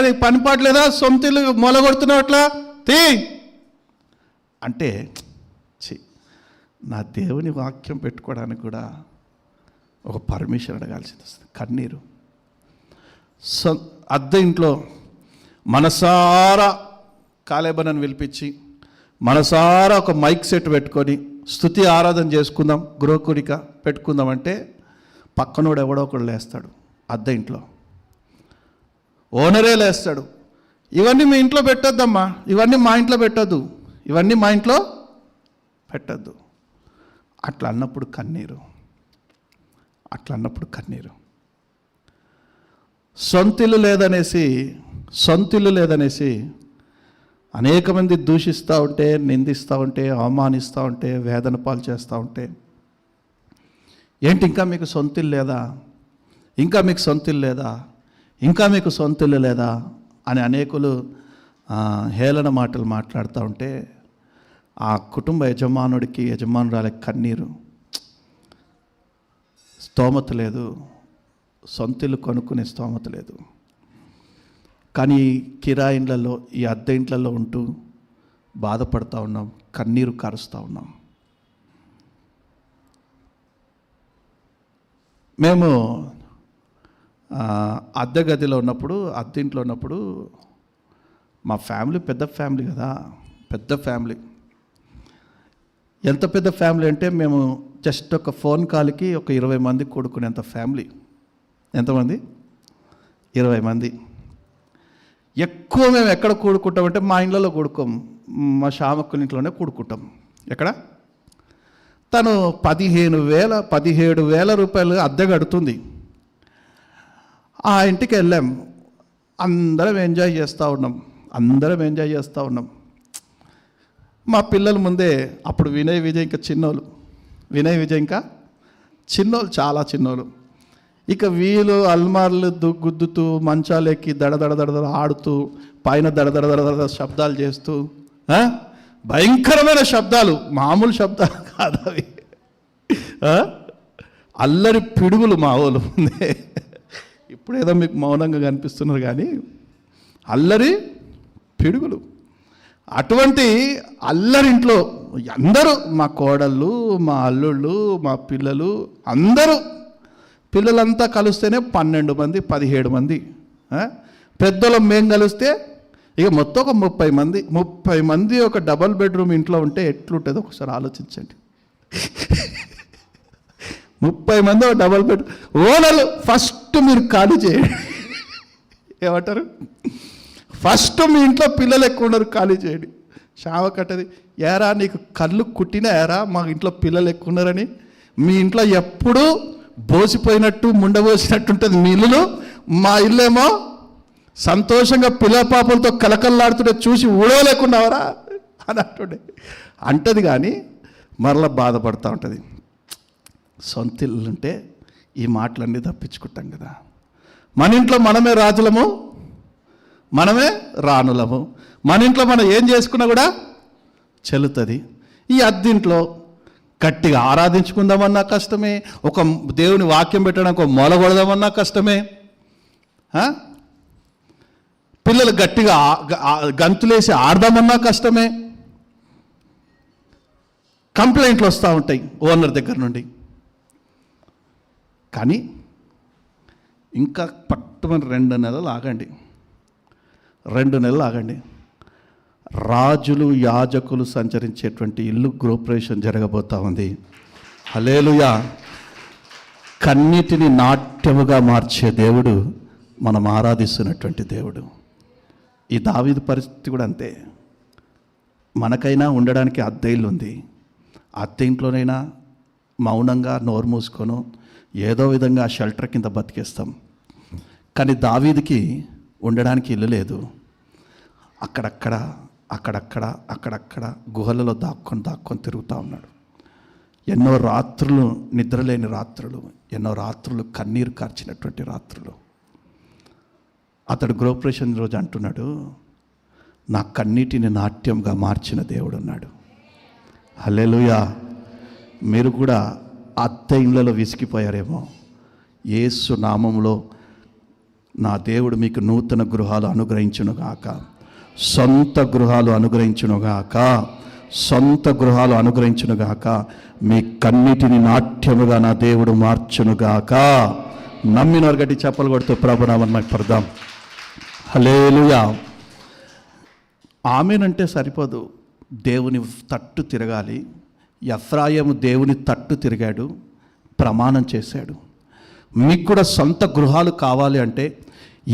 S1: నీకు పని పాటలేదా, సొంత ఇల్లు మూలగొడుతున్నావు అట్లా తీ అంటే, నా దేవుని వాక్యం పెట్టుకోవడానికి కూడా ఒక పర్మిషన్ అడగాల్సింది వస్తుంది. కన్నీరు. అద్దె ఇంట్లో మనసారా కాలేబనని పిలిపించి, మనసారా ఒక మైక్ సెట్ పెట్టుకొని స్తుతి ఆరాధన చేసుకుందాం, గృహకుడిక పెట్టుకుందామంటే పక్కనోడు ఎవడో ఒకడు లేస్తాడు. అద్దె ఇంట్లో ఓనరే లేస్తాడు. ఇవన్నీ మీ ఇంట్లో పెట్టొద్దమ్మా, ఇవన్నీ మా ఇంట్లో పెట్టద్దు, ఇవన్నీ మా ఇంట్లో పెట్టద్దు. అట్లా అన్నప్పుడు కన్నీరు. సొంతిల్లు లేదనేసి అనేక మంది దూషిస్తూ ఉంటే, నిందిస్తూ ఉంటే, అవమానిస్తూ ఉంటే, వేదన పాలు చేస్తూ ఉంటే, ఏంటి ఇంకా మీకు సొంతిల్లు లేదా, ఇంకా మీకు సొంతిల్లు లేదా అని అనేకులు హేళన మాటలు మాట్లాడుతూ ఉంటే, ఆ కుటుంబ యజమానురాలకి కన్నీరు. స్తోమత లేదు, సొంతిల్లు కొనుక్కునే స్తోమత లేదు. కానీ కిరాయి ఇండ్లలో, ఈ అద్దె ఇంట్లలో ఉంటూ బాధపడుతూ ఉన్నాం, కన్నీరు కారుస్తూ ఉన్నాం. మేము అద్దె గదిలో ఉన్నప్పుడు, అద్దె ఇంట్లో ఉన్నప్పుడు, మా ఫ్యామిలీ పెద్ద ఫ్యామిలీ కదా, పెద్ద ఫ్యామిలీ. ఎంత పెద్ద ఫ్యామిలీ అంటే, మేము జస్ట్ ఒక ఫోన్ కాల్కి ఒక 20 మంది కూడుకునేంత ఫ్యామిలీ. ఎంతమంది? 20 మంది. ఎక్కువ మేము ఎక్కడ కూడుకుంటామంటే మా ఇండ్లలో కూడుకోము, మా శ్యామక్కల ఇంట్లోనే కూడుకుంటాం. ఎక్కడ? తను 17,000 రూపాయలు అద్దె కడుతుంది. ఆ ఇంటికి వెళ్ళాం. అందరం ఎంజాయ్ చేస్తూ ఉన్నాం. మా పిల్లల ముందే అప్పుడు వినయ్ విజయ్ ఇంకా చిన్నోళ్ళు, చాలా చిన్నోళ్ళు. ఇక వీళ్ళు అల్మార్లు గుద్దుతూ మంచాలు ఎక్కి దడదడ ఆడుతూ పైన దడదడ శబ్దాలు చేస్తూ, భయంకరమైన శబ్దాలు, మామూలు శబ్దాలు కాదు అవి, అల్లరి పిడుగులు మా వాళ్ళు ముందే. ఇప్పుడేదో మీకు మౌనంగా కనిపిస్తున్నారు కానీ అల్లరి పిడుగులు. అటువంటి అల్లరింట్లో అందరూ, మా కోడళ్ళు, మా అల్లుళ్ళు, మా పిల్లలు, పిల్లలంతా కలిస్తేనే 12 మంది 17 మంది. పెద్దోళ్ళం మేము కలిస్తే ఇక మొత్తం ఒక 30 మంది ఒక డబల్ బెడ్రూమ్ ఇంట్లో ఉంటే ఎట్లుంటుందో ఒకసారి ఆలోచించండి. 30 మంది ఒక డబల్ బెడ్. ఓనర్లు ఫస్ట్ మీరు ఖాళీ చేయండి. ఏమంటారు? ఫస్ట్ మీ ఇంట్లో పిల్లలు ఎక్కువ ఉన్నారు, ఖాళీ చేయండి. షావ కట్టది, ఏరా నీకు కళ్ళు కుట్టినా ఏరా మా ఇంట్లో పిల్లలు ఎక్కువ ఉన్నారని? మీ ఇంట్లో ఎప్పుడూ బోసిపోయినట్టు ముండబోసినట్టు ఉంటుంది మీ ఇల్లు, మా ఇల్లేమో సంతోషంగా పిల్ల పాపలతో కలకల్లాడుతుంటే చూసి ఊడవలేకున్నావరా అని అంటది. కానీ మరలా బాధపడుతూ ఉంటుంది. సొంత ఇల్లు ఉంటే ఈ మాటలన్నీ తప్పించుకుంటాం కదా. మన ఇంట్లో మనమే రాజులము, మనమే రాణులము. మన ఇంట్లో మనం ఏం చేసుకున్నా కూడా చెల్లుతుంది. ఈ అద్దింట్లో గట్టిగా ఆరాధించుకుందామన్నా కష్టమే, ఒక దేవుని వాక్యం పెట్టడానికి ఒక మొల కొడదామన్నా కష్టమే, పిల్లలు గట్టిగా గంతులేసి ఆడదామన్నా కష్టమే. కంప్లైంట్లు వస్తూ ఉంటాయి ఓనర్ దగ్గర నుండి. కానీ ఇంకా పట్టుమని 2 నెలలు ఆగండి. రాజులు యాజకులు సంచరించేటువంటి ఇల్లు గృహప్రవేశం జరగబోతా ఉంది. హల్లెలూయా. కన్నిటిని నాట్యముగా మార్చే దేవుడు మనం ఆరాధిస్తున్నటువంటి దేవుడు. ఈ దావీదు పరిస్థితి కూడా అంతే. మనకైనా ఉండడానికి అద్దె ఇల్లు ఉంది. అద్దె ఇంట్లోనైనా మౌనంగా నోరు మూసుకొని ఏదో విధంగా షెల్టర్ కింద బతికేస్తాం. కానీ దావీదుకి ఉండడానికి ఇల్లు లేదు. అక్కడక్కడ గుహలలో దాక్కొని తిరుగుతూ ఉన్నాడు. ఎన్నో రాత్రులు నిద్రలేని రాత్రులు, ఎన్నో రాత్రులు కన్నీరు కార్చినటువంటి రాత్రులు. అతడు గృహప్రవేశం రోజు అంటున్నాడు, నా కన్నీటిని నాట్యంగా మార్చిన దేవుడు ఉన్నాడు. హల్లెలూయా. మీరు కూడా అద్దె ఇళ్ళలో విసిగిపోయారేమో. యేసు నామములో నా దేవుడు మీకు నూతన గృహాలు అనుగ్రహించునుగాక, సొంత గృహాలు అనుగ్రహించునుగాక, మీ కన్నిటిని నాట్యముగా నా దేవుడు మార్చునుగాక. నమ్మినవారు గట్టి చెప్పలు కొడుతూ ప్రభునామని మాకు పడదాం. హల్లెలూయా. ఆమేనంటే సరిపోదు, దేవుని తట్టు తిరగాలి. ఎఫ్రాయిము దేవుని తట్టు తిరిగాడు, ప్రమాణం చేశాడు. మీకు కూడా సొంత గృహాలు కావాలి అంటే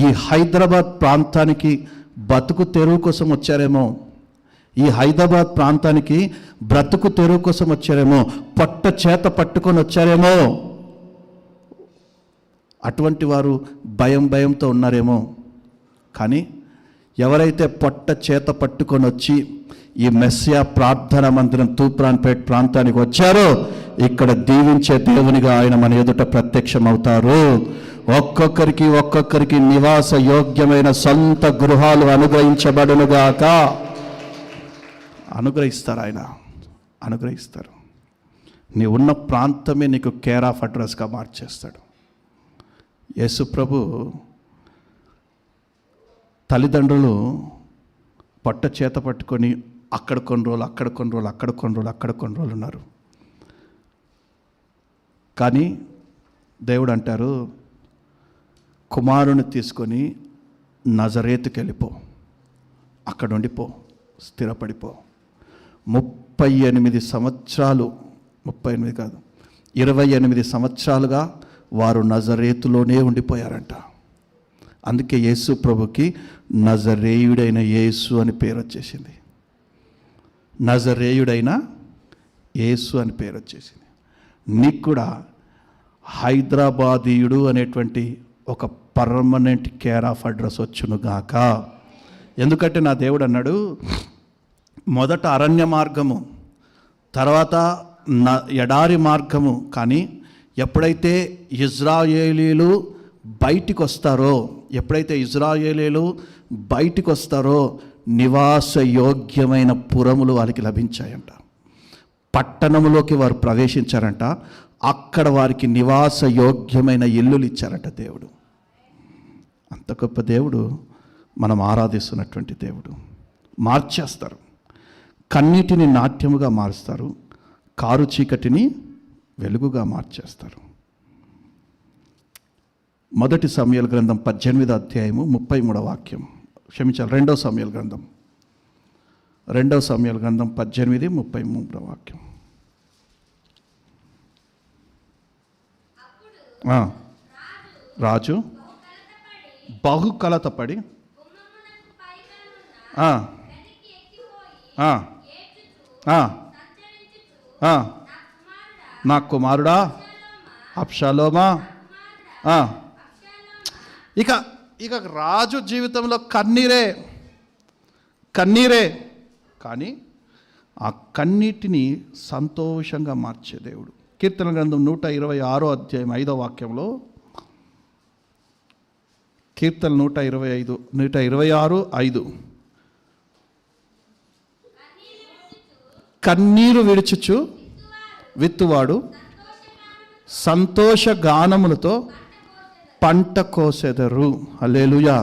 S1: ఈ హైదరాబాద్ ప్రాంతానికి బతుకు తెరువు కోసం వచ్చారేమో, బ్రతుకు తెరువు కోసం వచ్చారేమో, పొట్ట చేత పట్టుకొని వచ్చారేమో, అటువంటి వారు భయంతో ఉన్నారేమో. కానీ ఎవరైతే పొట్ట చేత పట్టుకొని వచ్చి ఈ మెస్సియా ప్రార్థనా మందిరం తూప్రాన్పేట్ ప్రాంతానికి వచ్చారో, ఇక్కడ దీవించే దేవునిగా ఆయన మన ఎదుట ప్రత్యక్షమవుతారు. ఒక్కొక్కరికి నివాస యోగ్యమైన సొంత గృహాలు అనుగ్రహించబడునుగాక. అనుగ్రహిస్తారు. నీ ఉన్న ప్రాంతమే నీకు కేర్ ఆఫ్ అడ్రస్గా మార్చేస్తాడు. యేసు ప్రభు తల్లిదండ్రులు పొట్ట చేత పట్టుకొని అక్కడ కొన్ని రోజులు ఉన్నారు. కానీ దేవుడు అంటారు, కుమారుని తీసుకొని నజరేతుకి వెళ్ళిపో, అక్కడ ఉండిపో, స్థిరపడిపో. 38 సంవత్సరాలు, 38 కాదు 28 సంవత్సరాలుగా వారు నజరేతులోనే ఉండిపోయారంట. అందుకే యేసు ప్రభుకి నజరేయుడైన యేసు అని పేరు వచ్చేసింది. నజరేయుడైన యేసు అని పేరు వచ్చేసింది. నీకు కూడా హైదరాబాదీయుడు అనేటువంటి ఒక పర్మనెంట్ కేర్ ఆఫ్ అడ్రస్ వచ్చునుగాక. ఎందుకంటే నా దేవుడు అన్నాడు, మొదట అరణ్య మార్గము, తర్వాత ఎడారి మార్గము, కానీ ఎప్పుడైతే ఇజ్రాయేలీలు బయటికి వస్తారో నివాస యోగ్యమైన పురములు వారికి లభించాయంట. పట్టణములోకి వారు ప్రవేశించారంట. అక్కడ వారికి నివాస యోగ్యమైన ఇల్లులు ఇచ్చారంట దేవుడు. అంత గొప్ప దేవుడు మనం ఆరాధిస్తున్నటువంటి దేవుడు. మార్చేస్తారు, కన్నీటిని నాట్యముగా మారుస్తారు, కారు చీకటిని వెలుగుగా మార్చేస్తారు. 1 సమూయేలు గ్రంథం 18వ అధ్యాయము 33వ వాక్యం. క్షమించాలి, 2వ సమూయేలు గ్రంథం 18:33 వాక్యం. రాజు బహు కలతపడి నా కుమారుడా అబ్షాలోమా. ఇక రాజు జీవితంలో కన్నీరే, కానీ ఆ కన్నీటిని సంతోషంగా మార్చే దేవుడు. కీర్తన గ్రంథం 126వ అధ్యాయం 5వ వాక్యంలో, కీర్తన 126:5, కన్నీరు విడుచుచు విత్తువాడు సంతోష గానములతో పంట కోసెదరు. హల్లెలూయా.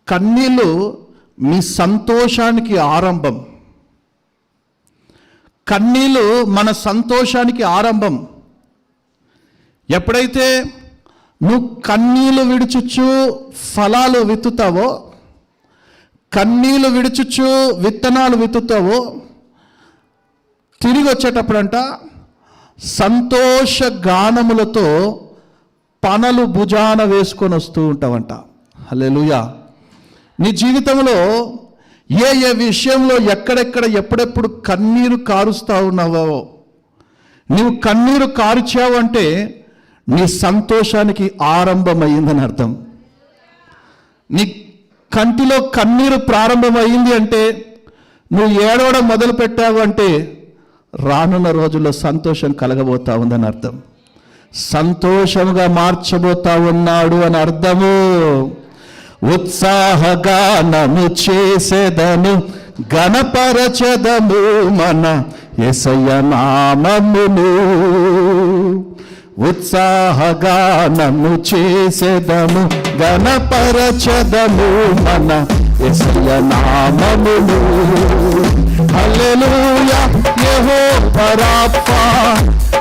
S1: కన్నీళ్ళు మీ సంతోషానికి ఆరంభం. కన్నీళ్ళు మన సంతోషానికి ఆరంభం. ఎప్పుడైతే నువ్వు కన్నీళ్ళు విడుచుచు ఫలాలు విత్తుతావో, కన్నీళ్ళు విడుచుచు విత్తనాలు విత్తుతావో, తిరిగి వచ్చేటప్పుడంట సంతోష గానములతో పనలు భుజాన వేసుకొని వస్తూ ఉంటావంట. హల్లెలూయా. నీ జీవితంలో ఏ విషయంలో ఎక్కడెక్కడ ఎప్పుడెప్పుడు కన్నీరు కారుస్తూ ఉన్నావో, నీవు కన్నీరు కార్చావంటే నీ సంతోషానికి ఆరంభమైందని అర్థం. నీ కంటిలో కన్నీరు ప్రారంభమైంది అంటే, నువ్వు ఏడవడం మొదలు పెట్టావు అంటే రానున్న రోజుల్లో సంతోషం కలగబోతా ఉందని అర్థం. సంతోషంగా మార్చబోతా ఉన్నాడు అని అర్థము. ఉత్సాహగానము చేసేదను, గణపరచెదము మన యేసయ్య నామమును. ఉత్సాహగానము చేసేదము, గణపరచెదము మన యేసయ్య నామమును. హల్లెలూయా యెహోవా రాఫా,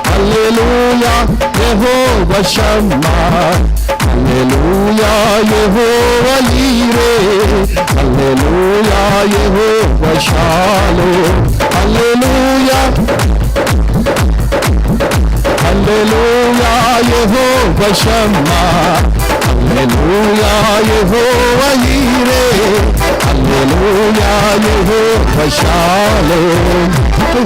S1: హల్లెలూయా యెహోవా షమ్మా, హల్లెలూయా యెహోవా ఈరే, హల్లెలూయా యెహోవా షాలోమ్, హల్లెలూయా హల్లెలూయా యెహోవా షమ్మా, హల్లెలూయా యెహోవా ఈరే, హల్లెలూయా యెహోవా షాలోమ్.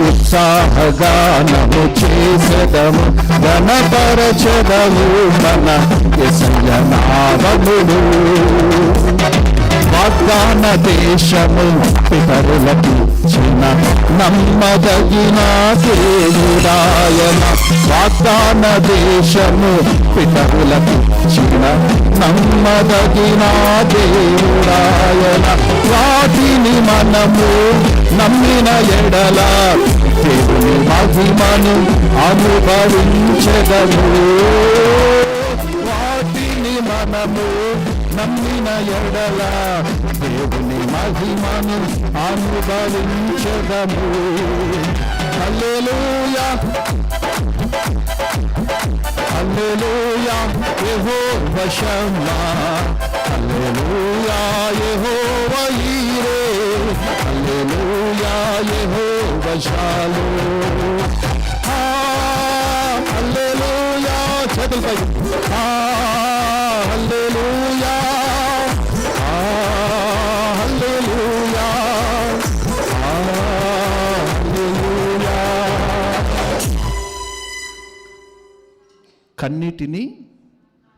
S1: ఉత్సాహగానము చేసెదము, గణపరచెదము మన యేసయ్య నామమును. వాగ్దాన దేశము పితరులకు ఇచ్చిన నమ్మదగిన దేవుడాయన. వాగ్దాన దేశము పితరులకు ఇచ్చిన నమ్మదగిన దేవుడాయన. వాటిని మనము నమ్మిన ఎడల దేవుని మహిమను అనుభవించెదము. వాటిని మనము నమ్మిన ఎడల దేవుని మహిమను అనుభవించెదము. హల్లెలూయా హల్లెలూయా యెహోవా షమ్మా, హల్లెలూయా యెహోవా ఈరే, హల్లెలూయా యెహోవా షాలోమ్. హల్లెలూయా. చేతులపై హల్లెలూయా కన్నీటిని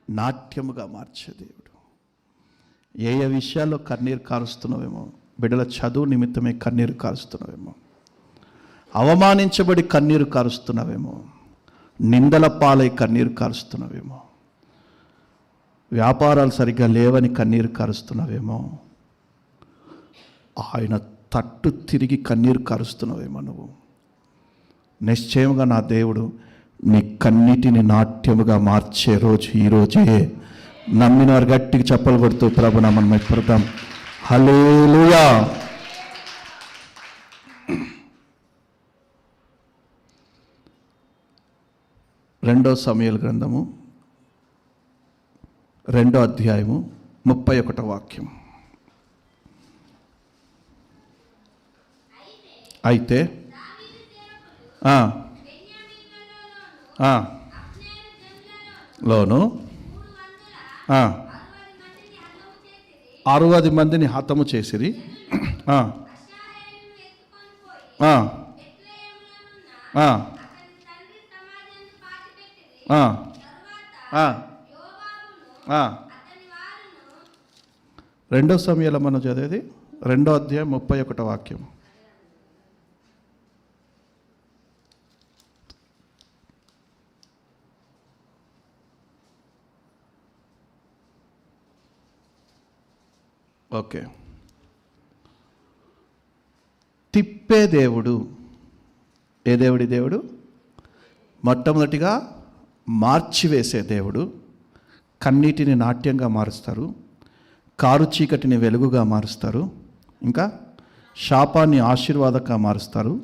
S1: నాట్యముగా మార్చే దేవుడు. ఏ ఏ విషయాల్లో కన్నీరు కారుస్తున్నావేమో, బిడ్డల చదువు నిమిత్తమే కన్నీరు కారుస్తున్నావేమో, అవమానించబడి కన్నీరు కారుస్తున్నావేమో, నిందల పాలై కన్నీరు కారుస్తున్నావేమో, వ్యాపారాలు సరిగ్గా లేవని కన్నీరు కారుస్తున్నావేమో, ఆయన తట్టు తిరిగి కన్నీరు కారుస్తున్నావేమో నువ్వు. నిశ్చయముగా నా దేవుడు నీ కన్నీటిని నాట్యముగా మార్చే రోజు ఈరోజే. నమ్మిన వారు గట్టిగా చప్పలు కొడుతూ ప్రభునామం మెప్పుదాం. హల్లెలూయా. రెండో సమూయేలు గ్రంథము 2వ అధ్యాయము 31వ వాక్యం. అయితే లోను 60 మందిని హతము చేసిరి. రెండో సమూయేలు మనం చదివేది 2వ అధ్యాయం 31వ వాక్యం. ఓకే. తిప్పే దేవుడు. ఏ దేవుడి దేవుడు? మొట్టమొదటిగా మార్చివేసే దేవుడు. కన్నీటిని నాట్యంగా మారుస్తారు, కారు చీకటిని వెలుగుగా మారుస్తారు, ఇంకా శాపాన్ని ఆశీర్వాదకంగా మారుస్తారు,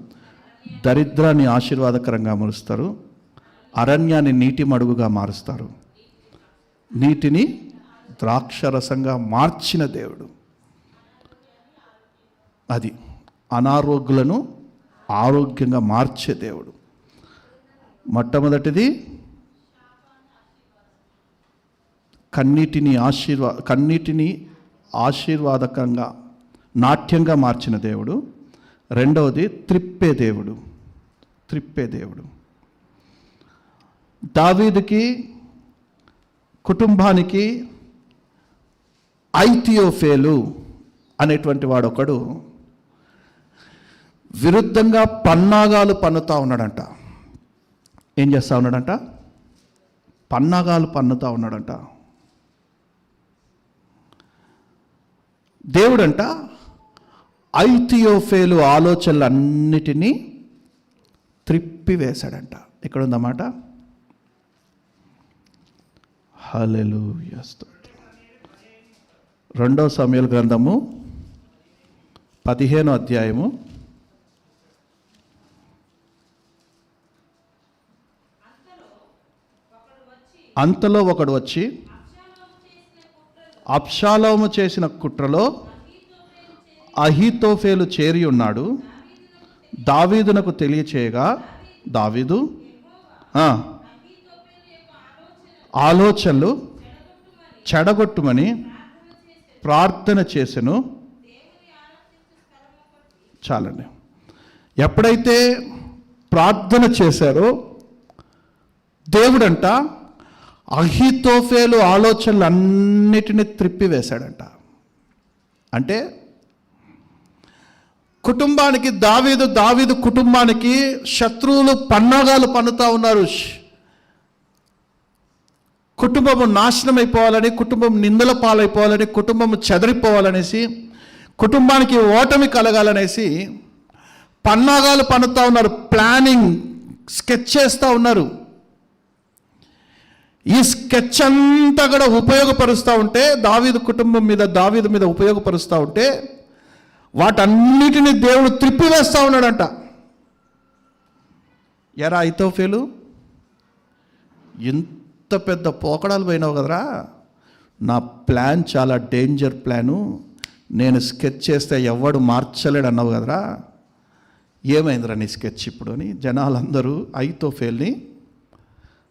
S1: దరిద్రాన్ని ఆశీర్వాదకరంగా మారుస్తారు, అరణ్యాన్ని నీటి మడుగుగా మారుస్తారు, నీటిని ద్రాక్షరసంగా మార్చిన దేవుడు. అది అనారోగ్యులను ఆరోగ్యంగా మార్చే దేవుడు. మొట్టమొదటిది కన్నీటిని ఆశీర్వాదకంగా నాట్యంగా మార్చిన దేవుడు. రెండవది త్రిప్పే దేవుడు. దావీదుకి కుటుంబానికి ఐతియోఫేలు అనేటువంటి వాడు ఒకడు విరుద్ధంగా పన్నాగాలు పన్నుతా ఉన్నాడంట. ఏం చేస్తూ ఉన్నాడంట? పన్నాగాలు పన్నుతా ఉన్నాడంట. దేవుడంట ఐతియోఫేలు ఆలోచనలన్నిటినీ త్రిప్పివేశాడంట. ఎక్కడుందన్నమాట? హల్లెలూయా. రెండో సమూయేలు గ్రంథము 15వ అధ్యాయము 'అంతలో ఒకడు వచ్చి అబ్షాలోము చేసిన కుట్రలో అహీతోఫేలు చేరి ఉన్నాడు. దావీదునకు తెలియచేయగా దావీదు ఆలోచనలు చెడగొట్టుమని ప్రార్థన చేసెను. చాలండి. ఎప్పుడైతే ప్రార్థన చేశారో దేవుడంట అహీతోఫేలు ఆలోచనలన్నిటినీ త్రిప్పివేశాడంట. అంటే కుటుంబానికి దావీదు కుటుంబానికి శత్రువులు పన్నాగాలు పన్నుతా ఉన్నారు. కుటుంబము నాశనం అయిపోవాలని, కుటుంబం నిందల పాలైపోవాలని, కుటుంబం చెదరిపోవాలనేసి, కుటుంబానికి ఓటమి కలగాలనేసి పన్నాగాలు పన్నుతా ఉన్నారు. ప్లానింగ్, స్కెచ్ చేస్తూ ఉన్నారు. ఈ స్కెచ్ అంతా కూడా ఉపయోగపరుస్తూ ఉంటే, దావీదు మీద ఉపయోగపరుస్తూ ఉంటే వాటన్నిటిని దేవుడు త్రిప్పివేస్తూ ఉన్నాడంట. ఎరా ఐతోఫేలు, ఇంత పెద్ద పోకడాలు పోయినావు కదరా, నా ప్లాన్ చాలా డేంజర్ ప్లాను, నేను స్కెచ్ చేస్తే ఎవడు మార్చలేడు అన్నావు కదరా, ఏమైందిరా నీ స్కెచ్ ఇప్పుడు అని జనాలందరూ ఐతోఫేల్ని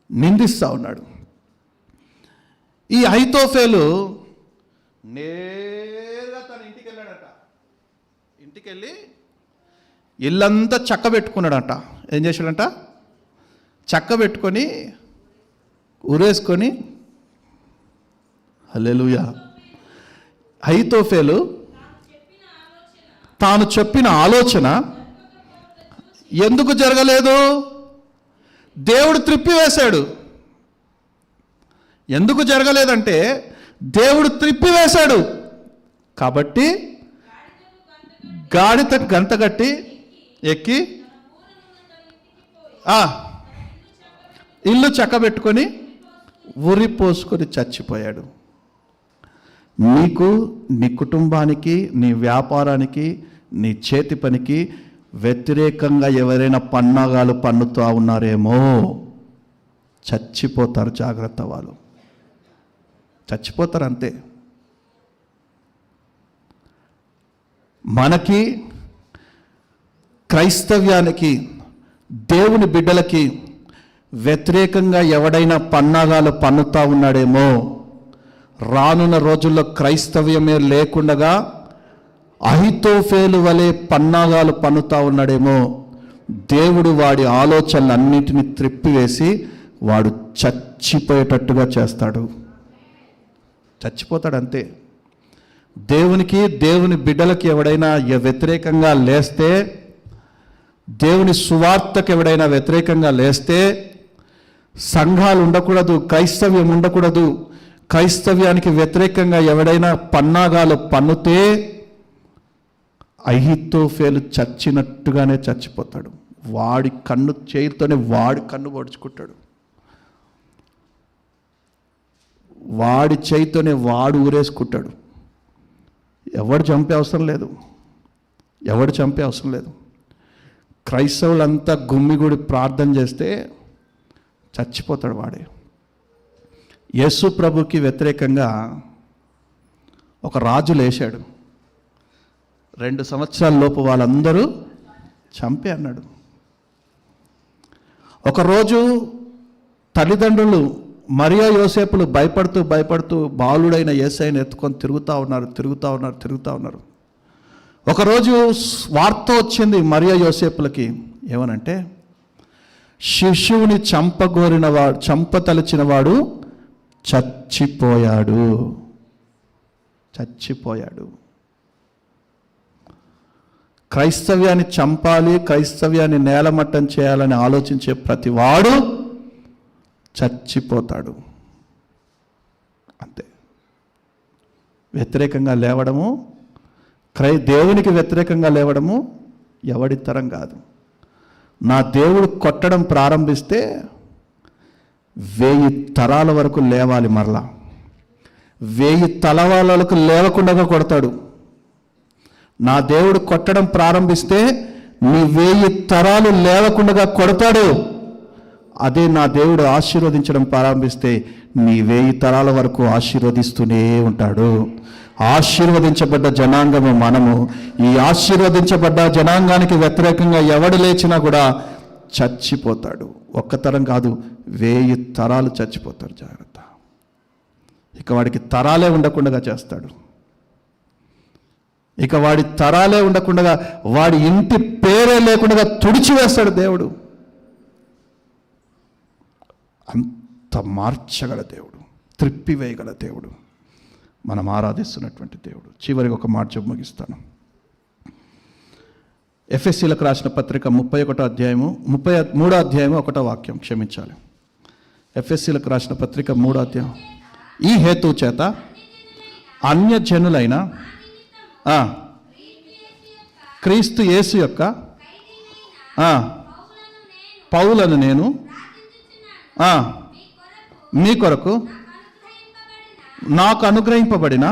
S1: నిందిస్తూ ఉన్నాడు. ఈ ఐతోఫేలు నేరుగా తన ఇంటికి వెళ్ళాడట. ఇంటికి వెళ్ళి ఇల్లంతా చక్క పెట్టుకున్నాడట. ఏం చేశాడంట? చక్క పెట్టుకొని ఉరేసుకొని హల్లెలూయా. అహీతోఫెలు తాను చెప్పిన ఆలోచన ఎందుకు జరగలేదు? దేవుడు త్రిప్పివేశాడు. ఎందుకు జరగలేదంటే దేవుడు త్రిప్పివేశాడు. కాబట్టి గాడిద గంతగట్టి ఎక్కి ఇల్లు చక్కబెట్టుకొని ఉరి పోసుకొని చచ్చిపోయాడు. నీకు, నీ కుటుంబానికి, నీ వ్యాపారానికి, నీ చేతి పనికి వ్యతిరేకంగా ఎవరైనా పన్నాగాలు పన్నుతూ ఉన్నారేమో, చచ్చిపోతారు. జాగ్రత్త, వాళ్ళు చచ్చిపోతారు అంతే. మనకి, క్రైస్తవ్యానికి, దేవుని బిడ్డలకి వ్యతిరేకంగా ఎవడైనా పన్నాగాలు పన్నుతా ఉన్నాడేమో, రానున్న రోజుల్లో క్రైస్తవ్యమే లేకుండగా అహీతోఫెలు వలె పన్నాగాలు పన్నుతా ఉన్నాడేమో, దేవుడు వాడి ఆలోచనలన్నిటినీ త్రిప్పివేసి వాడు చచ్చిపోయేటట్టుగా చేస్తాడు. చచ్చిపోతాడు అంతే. దేవునికి, దేవుని బిడ్డలకి ఎవడైనా వ్యతిరేకంగా లేస్తే, దేవుని సువార్తకు ఎవడైనా వ్యతిరేకంగా లేస్తే, సంఘాలు ఉండకూడదు, క్రైస్తవ్యం ఉండకూడదు, క్రైస్తవ్యానికి వ్యతిరేకంగా ఎవడైనా పన్నాగాలు పన్నుతే అహీతోఫెలు చచ్చినట్టుగానే చచ్చిపోతాడు. వాడి కన్ను చేతితోనే వాడి కన్ను పొడుచుకుంటాడు. వాడి చేతితోనే వాడు ఊరేసుకుంటాడు. ఎవడు చంపే అవసరం లేదు. ఎవడు చంపే అవసరం లేదు. క్రైస్తవులంతా గుమ్మిగూడి ప్రార్థన చేస్తే చచ్చిపోతాడు వాడే. యేసు ప్రభుకి వ్యతిరేకంగా ఒక రాజు లేచాడు. 2 సంవత్సరాల లోపు వాళ్ళందరూ చంపే అన్నాడు. ఒకరోజు తల్లిదండ్రులు మరియా యోసేపులు భయపడుతూ బాలుడైన యేసయ్యను ఎత్తుకొని తిరుగుతూ ఉన్నారు. ఒకరోజు వార్త వచ్చింది మరియా యోసేపులకి. ఏమనంటే, శిశువుని చంపతలిచిన వాడు చచ్చిపోయాడు. క్రైస్తవ్యాన్ని చంపాలి, క్రైస్తవ్యాన్ని నేలమట్టం చేయాలని ఆలోచించే ప్రతి వాడు చచ్చిపోతాడు అంతే. వ్యతిరేకంగా లేవడము, దేవునికి వ్యతిరేకంగా లేవడము ఎవడి తరం కాదు. నా దేవుడు కొట్టడం ప్రారంభిస్తే 1000 తరాల వరకు లేవాలి. మరలా 1000 తలవాళ్ళకు లేవకుండా కొడతాడు. నా దేవుడు కొట్టడం ప్రారంభిస్తే నీ 1000 తరాలు లేవకుండా కొడతాడు. అదే నా దేవుడు ఆశీర్వదించడం ప్రారంభిస్తే నీ 1000 తరాల వరకు ఆశీర్వదిస్తూనే ఉంటాడు. ఆశీర్వదించబడ్డ జనాంగము మనము. ఈ ఆశీర్వదించబడ్డ జనాంగానికి వ్యతిరేకంగా ఎవడు లేచినా కూడా చచ్చిపోతాడు. ఒక్క తరం కాదు, 1000 తరాలు చచ్చిపోతారు. జాగ్రత్త. ఇక వాడికి తరాలే ఉండకుండా చేస్తాడు. ఇక వాడి తరాలే ఉండకుండా, వాడి ఇంటి పేరే లేకుండా తుడిచివేస్తాడు దేవుడు. అంత మార్చగల దేవుడు, త్రిప్పివేయగల దేవుడు మనం ఆరాధిస్తున్నటువంటి దేవుడు. చివరికి ఒక మాట చెప్పి ముగిస్తాను. ఎఫెసీలకు రాసిన పత్రిక 31వ అధ్యాయము 33వ అధ్యాయము 1వ వాక్యం, క్షమించాలి. ఎఫెసీలకు రాసిన పత్రిక 3వ అధ్యాయం. ఈ హేతు చేత అన్యజనులైన క్రీస్తు యేసు యొక్క పౌలను నేను మీ కొరకు నాకు అనుగ్రహింపబడిన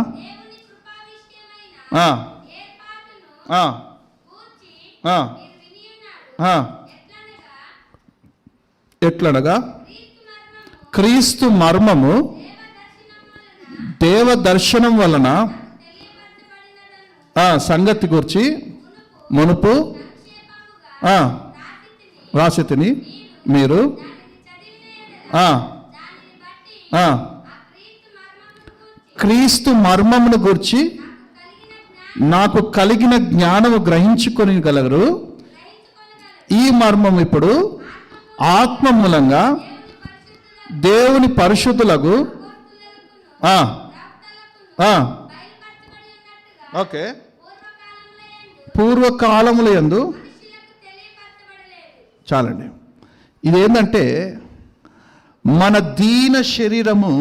S1: ఎట్లనగా క్రీస్తు మర్మము దేవ దర్శనం వలన సంగతి గురించి మునుపు రాసితిని. మీరు క్రీస్తు మర్మమును గూర్చి నాకు కలిగిన జ్ఞానము గ్రహించుకొని గలరు. ఈ మర్మం ఇప్పుడు ఆత్మ మూలంగా దేవుని పరిశుద్ధులకు ఓకే పూర్వకాలముల యందు చాలండి. ఇదేంటంటే మన దీన శరీరము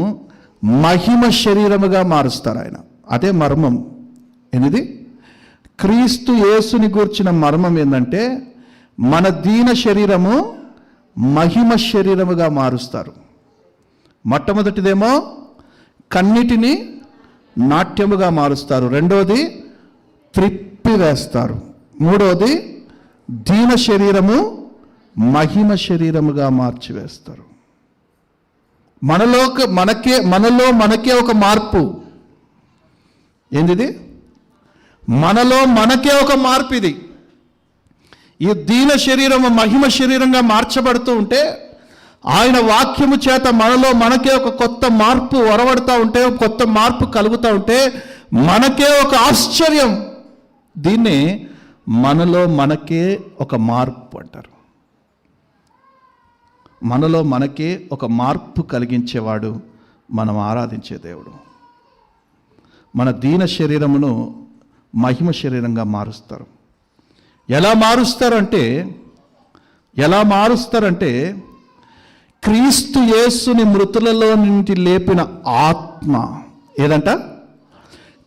S1: మహిమ శరీరముగా మారుస్తారు ఆయన. అదే మర్మం. ఏంది? క్రీస్తు యేసుని గూర్చిన మర్మం ఏంటంటే మన దీన శరీరము మహిమ శరీరముగా మారుస్తారు. మొట్టమొదటిదేమో కన్నిటిని నాట్యముగా మారుస్తారు. రెండోది త్రిప్పివేస్తారు. మూడోది దీన శరీరము మహిమ శరీరముగా మార్చివేస్తారు. మనలో మనకే ఒక మార్పు. ఏంది? మనలో మనకే ఒక మార్పు. ఇది ఈ దీన శరీరము మహిమ శరీరంగా మార్చబడుతూ ఉంటే ఆయన వాక్యము చేత మనలో మనకే ఒక కొత్త మార్పు వరవడుతూ ఉంటే, కొత్త మార్పు కలుగుతూ ఉంటే మనకే ఒక ఆశ్చర్యం. దీన్ని మనలో మనకే ఒక మార్పు అంటారు. మనలో మనకే ఒక మార్పు కలిగించేవాడు మనం ఆరాధించే దేవుడు. మన దీన శరీరమును మహిమ శరీరంగా మారుస్తారు. ఎలా మారుస్తారంటే క్రీస్తు యేసుని మృతులలో నుండి లేపిన ఆత్మ. ఏదంట?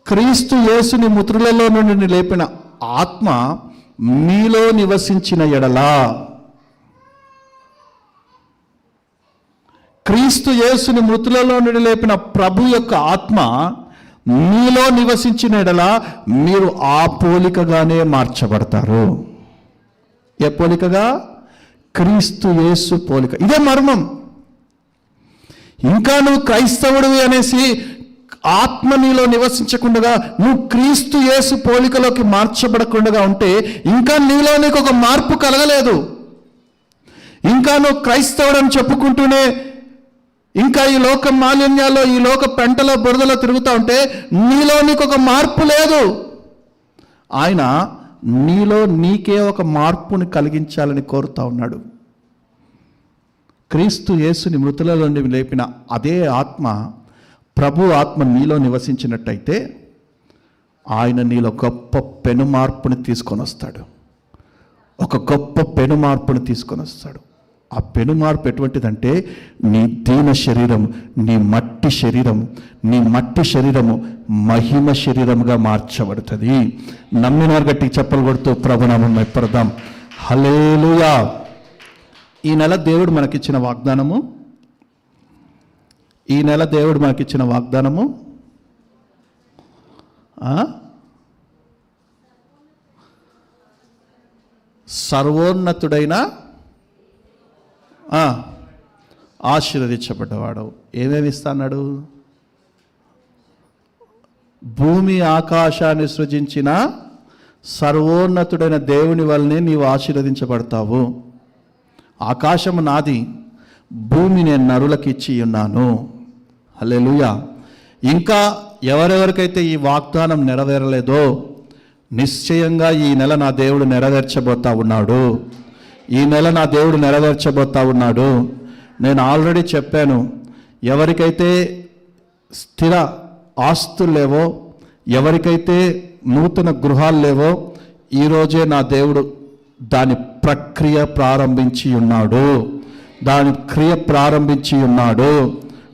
S1: క్రీస్తు యేసుని మృతులలో నుండి లేపిన ఆత్మ మీలో నివసించిన ఎడలా, క్రీస్తు యేసుని మృతులలో నుండి లేపిన ప్రభు యొక్క ఆత్మ మీలో నివసించిన ఎడలా మీరు ఆ పోలికగానే మార్చబడతారు. ఏ పోలికగా? క్రీస్తు యేసు పోలిక. ఇదే మర్మం. ఇంకా నువ్వు క్రైస్తవుడివి అనేసి ఆత్మ నీలో నివసించకుండా నువ్వు క్రీస్తు యేసు పోలికలోకి మార్చబడకుండా ఉంటే ఇంకా నీలో నీకు ఒక మార్పు కలగలేదు. ఇంకా నువ్వు క్రైస్తవుడని చెప్పుకుంటూనే ఇంకా ఈ లోక మాలిన్యాల్లో, ఈ లోక పెంటలో బురదలో తిరుగుతూ ఉంటే నీలో నీకు ఒక మార్పు లేదు. ఆయన నీలో నీకే ఒక మార్పుని కలిగించాలని కోరుతా ఉన్నాడు. క్రీస్తు యేసుని మృతులలో నుండి లేపిన అదే ఆత్మ, ప్రభు ఆత్మ నీలో నివసించినట్టయితే ఆయన నీలో గొప్ప పెను మార్పుని తీసుకొని వస్తాడు. ఒక గొప్ప పెను మార్పుని తీసుకొని వస్తాడు. ఆ పెను మార్పు ఎటువంటిదంటే నీ దీన శరీరం, నీ మట్టి శరీరము మహిమ శరీరముగా మార్చబడుతుంది. నమ్మినారు గట్టి చెప్పలు కొడుతూ ప్రభునామం మెప్పడదాం. హల్లెలూయా. ఈ నెల దేవుడు మనకిచ్చిన వాగ్దానము సర్వోన్నతుడైన ఆశీర్వదించబడ్డవాడు. ఏమేమి ఇస్తాడు? భూమి ఆకాశాన్ని సృజించిన సర్వోన్నతుడైన దేవుని వల్లనే నీవు ఆశీర్వదించబడతావు. ఆకాశము నాది, భూమి నేను నరులకు ఇచ్చి ఉన్నాను. హల్లెలూయా. ఇంకా ఎవరెవరికైతే ఈ వాగ్దానం నెరవేరలేదో నిశ్చయంగా ఈ నెల నా దేవుడు నెరవేర్చబోతా ఉన్నాడు. నేను ఆల్రెడీ చెప్పాను, ఎవరికైతే స్థిర ఆస్తులు లేవో, ఎవరికైతే నూతన గృహాలు లేవో, ఈరోజే నా దేవుడు దాని ప్రక్రియ ప్రారంభించి ఉన్నాడు.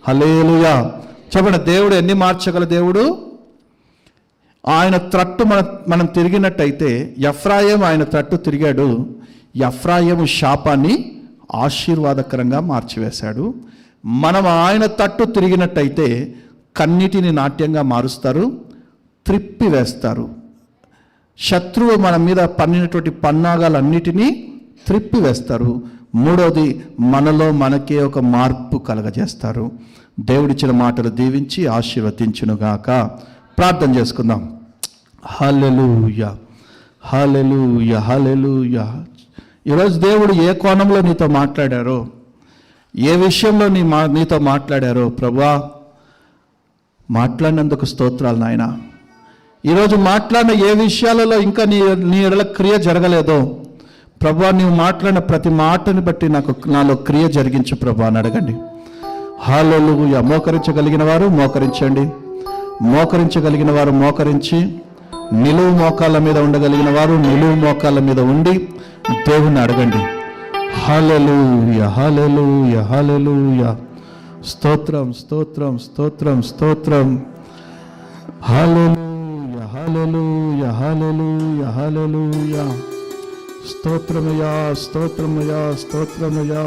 S1: హల్లెలూయా. చెప్పండి, దేవుడు ఎన్ని మార్చగల దేవుడు? ఆయన త్రట్టు మనం తిరిగినట్టయితే, ఎఫ్రాయిము ఆయన త్రట్టు తిరిగాడు. ఎఫ్రాయిము శాపాన్ని ఆశీర్వాదకరంగా మార్చివేశాడు. మనం ఆయన తట్టు తిరిగినట్టయితే కన్నిటిని నాట్యంగా మారుస్తారు, త్రిప్పివేస్తారు. శత్రువు మన మీద పన్నినటువంటి పన్నాగాలన్నిటినీ త్రిప్పివేస్తారు. మూడోది, మనలో మనకే ఒక మార్పు కలగజేస్తారు. దేవుడిచ్చిన మాటలు దీవించి ఆశీర్వదించునుగాక. ప్రార్థన చేసుకుందాం. హల్లెలూయా, హల్లెలూయా, హల్లెలూయా. ఈరోజు దేవుడు ఏ కోణంలో నీతో మాట్లాడారో, ఏ విషయంలో నీతో మాట్లాడారో ప్రభువా, మాట్లాడినందుకు స్తోత్రాలు నాయన. ఈరోజు మాట్లాడిన ఏ విషయాలలో ఇంకా నీ ఎడల క్రియ జరగలేదో ప్రభువా, నీవు మాట్లాడిన ప్రతి మాటని బట్టి నాలో క్రియ జరిగించు ప్రభువా అని అడగండి. హల్లెలూయా. మోకరించగలిగిన వారు మోకరించండి. మోకరించగలిగిన వారు మోకరించి, నిలువు మోకాళ్ళ మీద ఉండగలిగిన వారు నిలువు మోకాళ్ళ మీద ఉండి దేవుణ్ణి అడగండి. హల్లెలూయా, హల్లెలూయా, హల్లెలూయా. స్తోత్రం, స్తోత్రం, స్తోత్రం, స్తోత్రం. హల్లెలూయా, హల్లెలూయా, హల్లెలూయా, హల్లెలూయా. స్తోత్రమయ్యా, స్తోత్రమయ్యా, స్తోత్రమయ్యా.